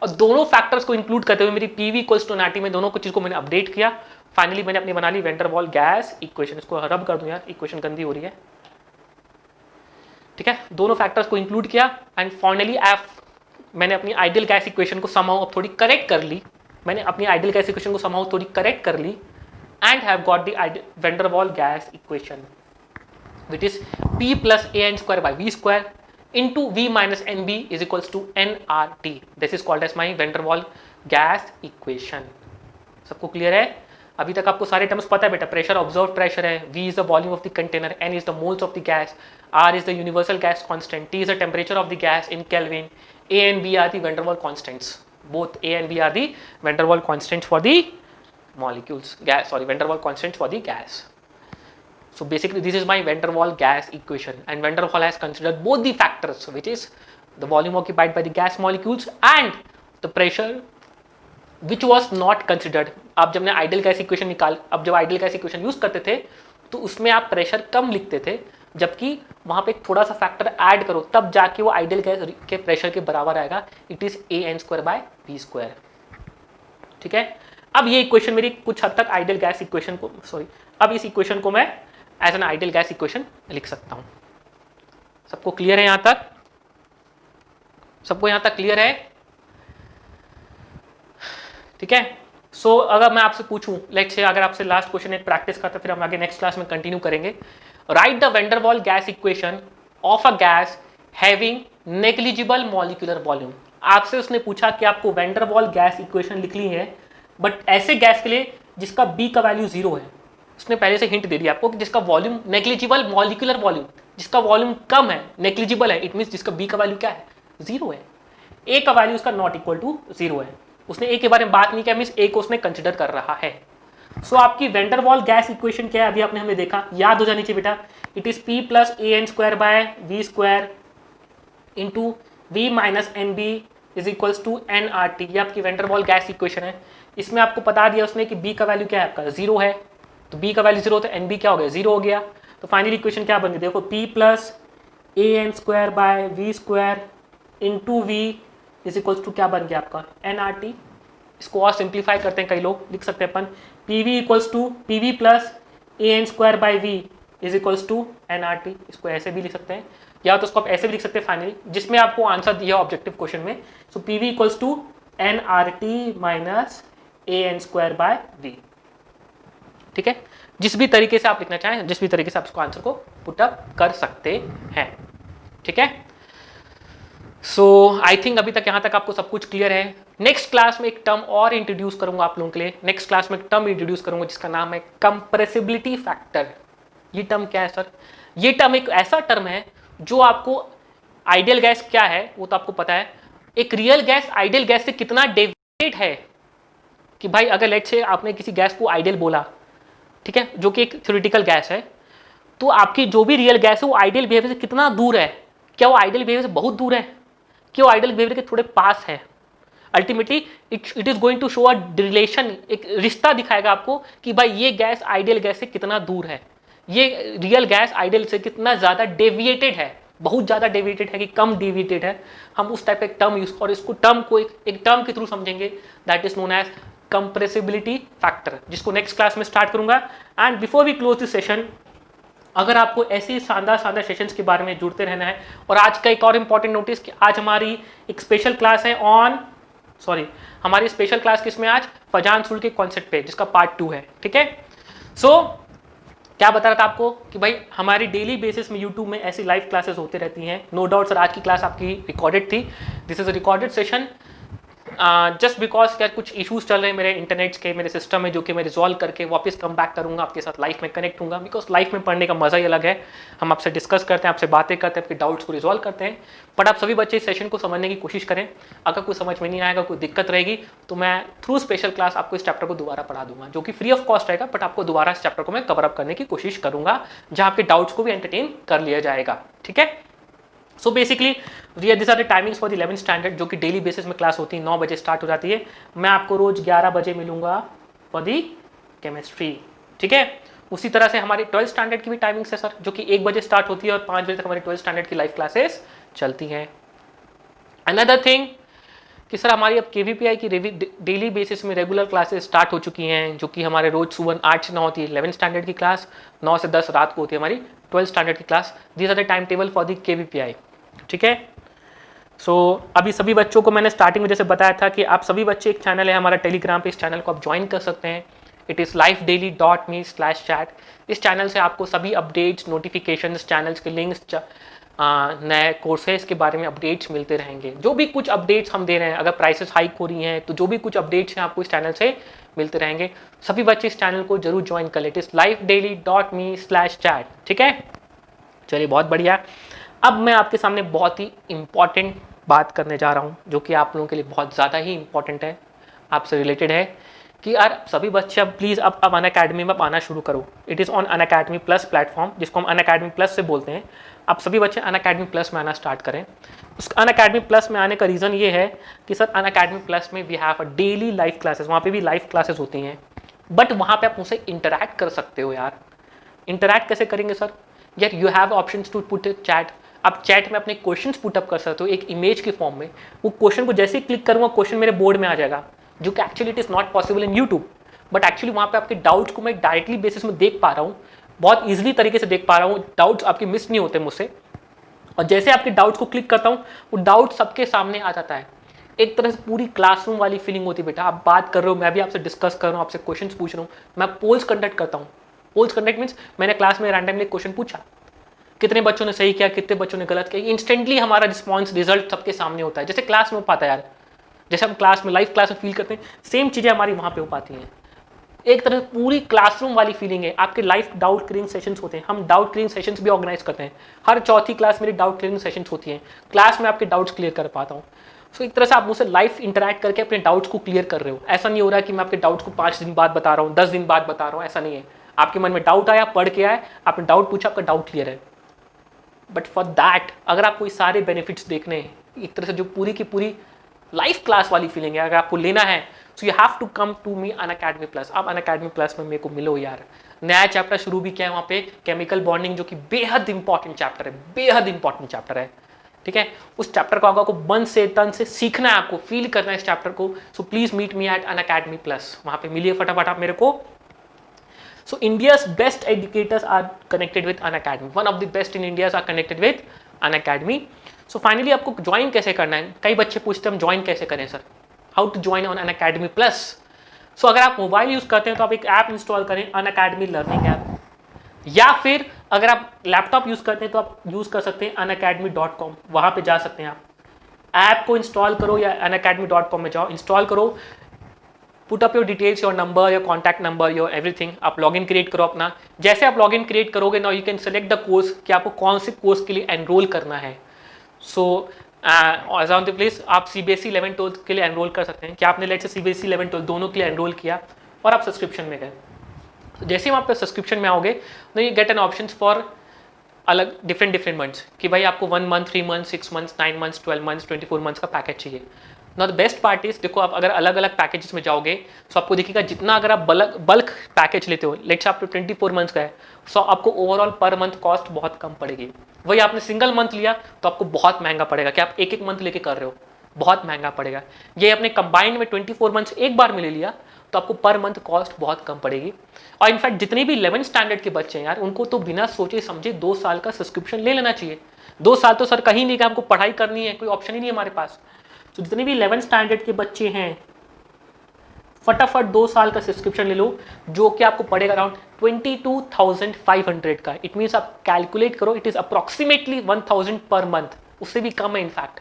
और दोनों फैक्टर्स को इंक्लूड करते हुए मेरी पीवी इक्वल्स टू एनआरटी में दोनों को चीज को मैंने अपडेट किया। फाइनली मैंने अपनी बना ली वैन डर वाल गैस इक्वेशन। इसको रब कर दूं यार, इक्वेशन गंदी हो रही है, ठीक है। दोनों फैक्टर्स को इंक्लूड किया एंड फाइनली मैंने अपनी आइडियल गैस इक्वेशन को समहाउ थोड़ी करेक्ट कर ली, मैंने अपनी आइडियल गैस इक्वेशन को समहाउ थोड़ी करेक्ट कर ली and have got the van der वाल gas equation which is P plus a n square by v square into V minus nb is equals to nRT. This is called as my van der Waal gas equation. सबको clear है? अभी तक आपको सारे terms पता है बेटा। Pressure observe pressure है, V is the volume of the container, N is the moles of the gas, R is the universal gas constant, T is the temperature of the gas in Kelvin, A and B are the van der Waal constants. Both A and B are the van der Waal constants for the molecules. Van der Waal constants for the gas. So basically this is my van der Waal gas equation, and van der Waal has considered both the factors, which is the volume occupied by the gas molecules and the pressure which was not considered. आप जब ideal gas equation अब जब ideal gas equation use करते थे तो उसमें आप pressure कम लिखते थे, जबकि वहां पे थोड़ा सा फैक्टर ऐड करो तब जाके वो आइडियल गैस के प्रेशर के बराबर आएगा, it is A N square by we square, ठीक है। अब ये इक्वेशन मेरी कुछ हद तक आइडियल गैस इक्वेशन को, अब इस इक्वेशन को मैं as an ideal gas equation लिख सकता हूं। सबको क्लियर है यहां तक? सबको यहां तक क्लियर है? ठीक है। सो अगर मैं आपसे पूछूं, लेट्स से अगर आपसे लास्ट क्वेश्चन एक प्रैक्टिस करते फिर हम आगे नेक्स्ट क्लास में कंटिन्यू करेंगे। राइट द वैन डर वाल gas equation of a gas having negligible molecular volume. आपसे उसने पूछा कि आपको वैन डर वाल गैस इक्वेशन लिखनी है, बट ऐसे गैस के लिए जिसका बी का वैल्यू 0 है। उसने पहले से हिंट दे दिया आपको कि जिसका वॉल्यूम नेग्लिजिबल मॉलिक्यूलर वॉल्यूम, जिसका वॉल्यूम कम है, नेग्लिजिबल है, इट मींस जिसका बी का वैल्यू क्या है, 0 है। ए का वैल्यू उसका नॉट इक्वल टू 0 है। उसने ए के बारे में बात नहीं किया, मींस ए को उसने कंसिडर कर रहा है। सो आपकी वैन डर वाल गैस इक्वेशन क्या है, अभी आपने हमें देखा, याद हो जानी चाहिए बेटा। It is P plus A N square by we square into V minus N B is equals to nRT। ये आपकी वैन डर वाल गैस इक्वेशन है। इसमें आपको बता दिया उसने कि B का वैल्यू क्या है, आपका 0 है, तो B का वैल्यू 0 तो NB क्या हो गया, 0 हो गया। तो फाइनली इक्वेशन क्या बन गई, देखो P plus A N square by we square into V is equals to क्या बन गया आपका, nRT। इसको और सिंप्लीफाई करते हैं, कई लोग लिख सकते हैं अपन PV equals to PV plus A N square by V is equals to nRT। इसको ऐसे भी लिख सकते हैं, या तो इसको आप ऐसे भी लिख सकते हैं फाइनली, जिसमें आपको आंसर दिया ऑब्जेक्टिव क्वेश्चन में। So PV equals to nRT minus A N square by V, ठीक है। जिस भी तरीके से आप लिखना चाहें, जिस भी तरीके से आप इसको आंसर को पुटअप कर सकते हैं, ठीक है। सो आई थिंक अभी तक यहां तक आपको सब कुछ क्लियर है। नेक्स्ट क्लास में एक टर्म और इंट्रोड्यूस करूंगा आप लोगों के लिए। नेक्स्ट क्लास में एक टर्म इंट्रोड्यूस करूंगा जिसका नाम है कंप्रेसिबिलिटी फैक्टर। ये टर्म क्या है सर? ये टर्म एक ऐसा टर्म है जो आपको आइडियल गैस क्या है वो तो आपको पता है, एक रियल गैस आइडियल गैस से कितना डेविएट है, कि भाई अगर लेट्स से आपने किसी गैस को आइडियल बोला, ठीक है, जो कि एक थ्योरेटिकल गैस है, तो आपकी जो भी रियल गैस है वो आइडियल बिहेवियर से कितना दूर है। क्या वो आइडियल बिहेवियर से बहुत दूर है, क्या वो आइडियल बिहेवियर के थोड़े पास है। Ultimately it is going to show a relation, एक रिश्ता दिखाएगा आपको कि भाई ये गैस आइडियल गैस से कितना दूर है, ये रियल गैस आइडियल से कितना ज़्यादा डेविएटेड है, बहुत ज़्यादा डेविएटेड है कि कम डेविएटेड है। हम उस टाइप का एक टर्म यूज, और इसको टर्म को एक टर्म के थ्रू समझेंगे, that is known as compressibility factor, जिसको नेक्स्ट क्लास में स्टार्ट करूंगा। And before we close this session, अगर आपको ऐसी शानदार शानदार सेशंस के बारे में जुड़ते रहना है, और आज का एक और इम्पॉर्टेंट नोटिस कि आज हमारी एक स्पेशल क्लास है हमारी स्पेशल क्लास किसमें आज फजान सूल के कॉन्सेप्ट पे, जिसका पार्ट 2 है, ठीक है। क्या बता रहा था आपको कि भाई हमारी डेली बेसिस में यूट्यूब में ऐसी लाइव क्लासेस होती रहती हैं, नो डाउट सर आज की क्लास आपकी रिकॉर्डेड थी, this is a recorded session, just because क्या कुछ इश्यूज चल रहे हैं मेरे इंटरनेट के, मेरे सिस्टम में, जो कि मैं रिजॉल्व करके वापस कम बैक करूंगा, आपके साथ लाइफ में कनेक्ट होऊंगा, बिकॉज लाइफ में पढ़ने का मजा ही अलग है। हम आपसे डिस्कस करते हैं, आपसे बातें करते हैं, आपके डाउट्स को रिजॉल्व करते हैं। बट आप सभी बच्चे इस सेशन को समझने की कोशिश करें। अगर कोई समझ में नहीं आएगा, कोई दिक्कत रहेगी, तो मैं थ्रू स्पेशल क्लास आपको इस चैप्टर को दोबारा पढ़ा दूंगा, जो कि फ्री ऑफ कॉस्ट रहेगा, बट आपको दोबारा इस चैप्टर को मैं कवर अप करने की कोशिश करूंगा, जहां आपके डाउट्स को भी एंटरटेन कर लिया जाएगा, ठीक है। So basically this are the timings for the 11th standard, जो कि डेली बेसिस में क्लास होती है, 9 बजे स्टार्ट हो जाती है। मैं आपको रोज 11 बजे मिलूंगा फॉर दी केमिस्ट्री, ठीक है। उसी तरह से हमारी 12th स्टैंडर्ड की भी टाइमिंग्स है सर, जो कि 1 बजे स्टार्ट होती है और 5 बजे तक हमारी 12th स्टैंडर्ड की लाइव क्लासेस चलती हैं। अनदर थिंग कि सर हमारी अब KVPI की डेली बेसिस में रेगुलर क्लासेस स्टार्ट हो चुकी हैं, जो कि हमारे रोज सुबह 8 से 9 होती है 11th स्टैंडर्ड की क्लास, 9 से 10 रात को होती है हमारी 12th स्टैंडर्ड की class. This are the time table for the KVPI, ठीक है। अभी सभी बच्चों को मैंने स्टार्टिंग में जैसे बताया था कि आप सभी बच्चे, एक चैनल है हमारा टेलीग्राम पे, इस चैनल को आप ज्वाइन कर सकते हैं। It is lifedaily.me/chat। इस चैनल से आपको सभी अपडेट्स, नोटिफिकेशंस, चैनल्स के लिंक्स, नए कोर्सेज के बारे में अपडेट्स मिलते रहेंगे। जो भी कुछ अपडेट्स हम दे रहे हैं, अगर प्राइसेस हाइक हो रही हैं, तो जो भी कुछ अपडेट्स हैं आपको इस चैनल से मिलते रहेंगे। सभी बच्चे इस चैनल को जरूर ज्वाइन कर लें। इट इज़ lifedaily.me/chat, ठीक है। चलिए बहुत बढ़िया। अब मैं आपके सामने बहुत ही इंपॉर्टेंट बात करने जा रहा हूँ, जो कि आप लोगों के लिए बहुत ज़्यादा ही इंपॉर्टेंट है, आपसे रिलेटेड है, कि यार सभी बच्चे अब प्लीज़ अब अनअकैडमी में आना शुरू करो। It is on Unacademy plus platform, जिसको हम अनअकैडमी प्लस से बोलते हैं। आप सभी बच्चे अनअकैडमी प्लस में आना स्टार्ट करें। उस अनअकैडमी प्लस में आने का रीज़न ये है कि सर अनअकैडमी प्लस में we have a daily live classes, वहाँ पर भी लाइव क्लासेस होती हैं, बट वहाँ पर आप मुझसे इंटरैक्ट कर सकते हो। यार इंटरैक्ट कैसे करेंगे सर? यार you have options to put chat. आप चैट में अपने क्वेश्चंस पुट अप कर सकते हो एक इमेज के फॉर्म में। वो क्वेश्चन को जैसे ही क्लिक करूँगा, क्वेश्चन मेरे बोर्ड में आ जाएगा, जो कि actually it is not possible in YouTube, but actually वहाँ पे आपके डाउट्स को मैं डायरेक्टली बेसिस में देख पा रहा हूँ, बहुत ईजिली तरीके से देख पा रहा हूँ, डाउट्स आपके मिस नहीं होते मुझसे। और जैसे आपके डाउट्स को क्लिक करता हूँ, वो डाउट सबके सामने आ जाता है। एक तरह से पूरी क्लासरूम वाली फीलिंग होती है। बेटा आप बात कर रहे हो, मैं भी आपसे डिस्कस कर रहा हूँ, आपसे क्वेश्चन पूछ रहा हूँ, मैं पोल्स कंडक्ट करता हूँ। पोल्स कंडक्ट मीन्स मैंने क्लास में रैंडमली क्वेश्चन पूछा, कितने बच्चों ने सही किया, कितने बच्चों ने गलत किया, इंस्टेंटली हमारा रिस्पॉन्स रिजल्ट सबके सामने होता है। जैसे क्लास में हो पाता है यार, जैसे हम क्लास में लाइव क्लास में फील करते हैं, सेम चीज़ें हमारी वहाँ पे हो पाती हैं। एक तरह से पूरी क्लासरूम वाली फीलिंग है। आपके लाइव डाउट क्लियरिंग सेशंस होते हैं, हम डाउट क्लियरिंग सेशंस भी ऑर्गेनाइज करते हैं। हर चौथी क्लास मेरी डाउट क्लियरिंग सेशंस होती हैं, क्लास में आपके डाउट्स क्लियर कर पाता हूँ। सो एक तरह से आप मुझसे लाइव इंटरैक्ट करके अपने डाउट्स को क्लियर कर रहे हो। ऐसा नहीं हो रहा है कि मैं आपके डाउट्स को 5 दिन बाद बता रहा हूँ, 10 दिन बाद बता रहा हूँ, ऐसा नहीं है। आपके मन में डाउट आया, पढ़ के आए, आपने डाउट पूछा, आपका डाउट क्लियर है। बट फॉर दैट अगर आपको ये सारे बेनिफिट्स देखने हैं, एक तरह से जो पूरी की पूरी लाइव क्लास वाली फीलिंग है, अगर आपको लेना है, so you have to come to me Unacademy plus. आप अनअकैडमी प्लस में मेरे को मिलो यार। नया चैप्टर शुरू भी किया है वहाँ पे, केमिकल बॉन्डिंग, जो कि बेहद इंपॉर्टेंट चैप्टर है, बेहद इंपॉर्टेंट चैप्टर है, ठीक है। उस चैप्टर को आपको मन से तन से सीखना है, आपको फील करना है इस चैप्टर को। So please meet me at Unacademy plus, वहाँ पे मिलिए फटाफट आप मेरे को। So India's best educators are connected with Unacademy. One of the best in India are connected with Unacademy. So finally आपको ज्वाइन कैसे करना है? कई बच्चे पूछते हैं हम ज्वाइन कैसे करें sir? How to join on Unacademy Plus? So अगर आप मोबाइल यूज करते हैं तो आप एक ऐप इंस्टॉल करें, Unacademy लर्निंग ऐप, या फिर अगर आप लैपटॉप यूज करते हैं तो आप यूज कर सकते हैं unacademy.com, वहां पे जा सकते हैं आप। ऐप को इंस्टॉल करो या unacademy.com में जाओ, इंस्टॉल करो, put up your details, your number, your contact number, your everything. आप लॉगिन क्रिएट करो अपना। जैसे आप लॉगिन क्रिएट करोगे ना, you can select the course कि आपको कौन से कोर्स के लिए एनरोल करना है। So as on the place आप CBSE 11-12 के लिए एनरोल कर सकते हैं कि आपने लेट से CBSE 11-12 दोनों के लिए एनरोल किया और आप सब्सक्रिप्शन में गए। तो जैसे ही आप सब्सक्रिप्शन में आओगे तो you get an option for अलग डिफरेंट मंथ्स, कि भाई आपको 1 month, 3 month, 6 months, 9 months, 12 months, 24 months का पैकेज चाहिए। Not the best part is, देखो आप अगर अलग अलग पैकेजेस में जाओगे तो आपको दिखेगा जितना अगर आप बल्क पैकेज लेते हो, लेट्स आप 24 मंथ्स का है, सो आपको ओवरऑल पर मंथ कॉस्ट बहुत कम पड़ेगी। वही आपने सिंगल मंथ लिया तो आपको बहुत महंगा पड़ेगा कि आप एक मंथ लेके कर रहे हो। बहुत महंगा पड़ेगा। ये अपने कंबाइंड में 24 मंथ्स एक बार में ले लिया तो आपको पर मंथ कॉस्ट बहुत कम पड़ेगी। और इनफैक्ट जितने भी 11th स्टैंडर्ड के बच्चे हैं यार, उनको तो बिना सोचे समझे 2 साल का सब्सक्रिप्शन ले लेना चाहिए। 2 साल तो सर कहीं नहीं कि हमको पढ़ाई करनी है, कोई ऑप्शन ही नहीं है हमारे पास। तो जितने भी 11th स्टैंडर्ड के बच्चे हैं, फटाफट 2 साल का सब्सक्रिप्शन ले लो, जो कि आपको पड़ेगा अराउंड 22,500 का। इट मीन्स आप कैलकुलेट करो, it is approximately 1000 per month, उससे भी कम है इनफैक्ट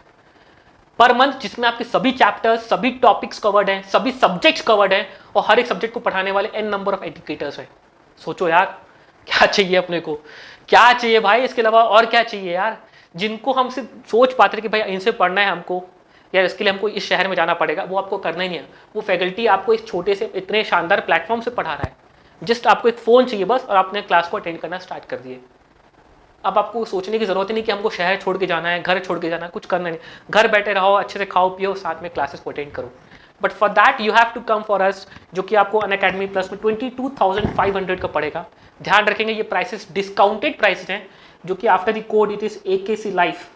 पर मंथ, जिसमें आपके सभी चैप्टर्स, सभी टॉपिक्स कवर्ड हैं, सभी सब्जेक्ट्स कवर्ड हैं, और हर एक सब्जेक्ट को पढ़ाने वाले n नंबर ऑफ एजुकेटर्स हैं। सोचो यार, क्या चाहिए अपने को, क्या चाहिए भाई, इसके अलावा और क्या चाहिए यार। जिनको हम सिर्फ सोच पाते थे कि भाई इनसे पढ़ना है हमको, या इसके लिए हमको इस शहर में जाना पड़ेगा, वो आपको करना ही नहीं है। वो फैकल्टी आपको इस छोटे से इतने शानदार प्लेटफॉर्म से पढ़ा रहा है, जस्ट आपको एक फ़ोन चाहिए बस, और आपने क्लास को अटेंड करना स्टार्ट कर दिए। अब आपको सोचने की जरूरत ही नहीं कि हमको शहर छोड़ के जाना है, घर छोड़ के जाना है, कुछ करना नहीं। घर बैठे रहो, अच्छे से खाओ पियो, साथ में क्लासेस को अटेंड करो। But for that you have to come for us, जो कि आपको अनअकैडमी प्लस में 22,500 का पड़ेगा। ध्यान रखेंगे ये प्राइसेस डिस्काउंटेड प्राइसेस हैं, जो कि after the code it is AKC life.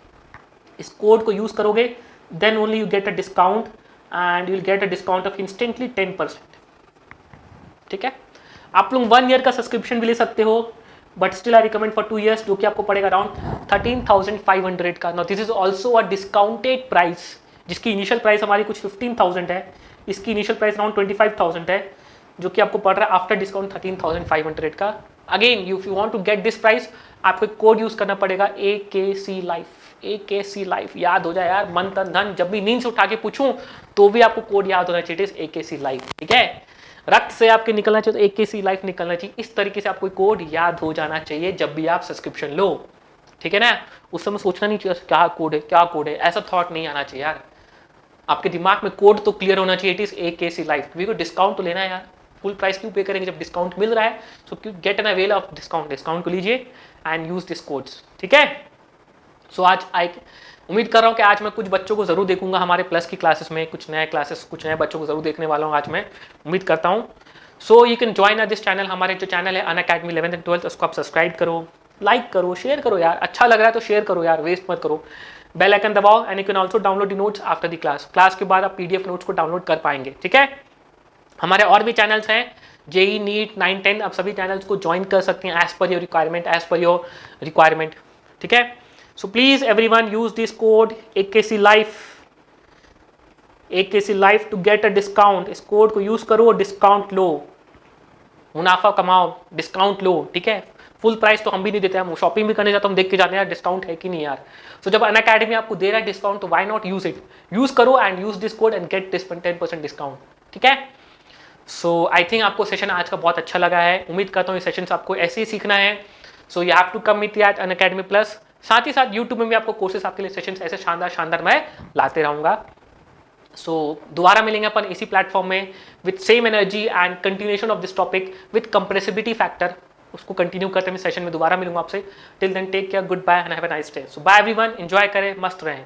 इस कोड को यूज करोगे then only you get a discount, and you will get a discount of instantly 10%। ठीक है, आप लोग 1 ईयर का सब्सक्रिप्शन भी ले सकते हो, but still I recommend for 2 years, जो कि आपको पड़ेगा अराउंड 13,500 का। Now this is also a discounted price, जिसकी इनिशियल प्राइस हमारी कुछ 15,000 है, इसकी इनिशियल प्राइस अराउंड 25,000 है, जो कि आपको पड़ रहा है आफ्टर डिस्काउंट 13,500 का। Again if you want to get this price, आपको एक कोड यूज करना पड़ेगा AKC लाइफ। AKC लाइफ याद हो जाए यार, मन तन धन, जब भी नींद से उठा के पूछूं तो भी आपको कोड याद होना चाहिए, AKC लाइफ। ठीक है, रक्त से आपके निकलना चाहिए तो AKC लाइफ निकलना चाहिए। इस तरीके से आपको कोड याद हो जाना चाहिए जब भी आप सब्सक्रिप्शन लो। ठीक है ना, उस समय सोचना नहीं चाहिए क्या कोड है क्या कोड है, ऐसा थॉट नहीं आना चाहिए यार। आपके दिमाग में कोड तो क्लियर होना चाहिए, इट इज AKC लाइफ। क्योंकि डिस्काउंट तो लेना है यार, फुल प्राइस क्यों पे करेंगे जब डिस्काउंट मिल रहा है। सो get an avail of discount, discount को लीजिए एंड यूज दिस कोड्स। ठीक है, सो आज उम्मीद कर रहा हूँ कि आज मैं कुछ बच्चों को जरूर देखूंगा हमारे प्लस की क्लासेस में, कुछ नए क्लासेस, कुछ नए बच्चों को जरूर देखने वाला हूँ आज मैं, उम्मीद करता हूँ। So you can join this channel. हमारे जो चैनल है अनअकैडमी 11th एंड 12th, उसको आप सब्सक्राइब करो, लाइक करो, शेयर करो यार, अच्छा लग रहा है तो शेयर करो यार, वेस्ट मत करो। बेल आइकन दबाओ, and you can also download the notes after the class. Class के बाद आप PDF नोट्स को डाउनलोड कर पाएंगे। ठीक है, हमारे और भी चैनल्स हैं, JEE NEET 9 10, आप सभी चैनल्स को ज्वाइन कर सकते हैं as per your requirement, as per your requirement. ठीक है, so please everyone use this code AKC life, AKC life to get a discount. इस कोड को यूज करो, डिस्काउंट लो, मुनाफा कमाओ, डिस्काउंट लो। ठीक है, फुल प्राइस तो हम भी नहीं देते, हम शॉपिंग भी करने जाते हैं, हम देख के जाते हैं यार डिस्काउंट है कि नहीं यार। सो जब अनअकैडमी आपको दे रहा है डिस्काउंट, तो why not use it, use करो and use this code and get this 10% discount. ठीक है, सो आई थिंक आपको सेशन आज का बहुत अच्छा लगा है, उम्मीद करता हूँ ये सेशन आपको ऐसे ही सीखना है। So you have to come with at Unacademy plus. साथ ही साथ यूट्यूब में भी आपको कोर्सेस, आपके लिए सेशंस ऐसे शानदार शानदार मैं लाते रहूँगा। सो दोबारा मिलेंगे अपन इसी प्लेटफॉर्म में with same energy and continuation of this topic with compressibility factor, उसको कंटिन्यू करते हुए सेशन में दोबारा मिलूंगा आपसे। Till then take care, good bye and have a nice day. So bye everyone, enjoy करें, मस्त रहें।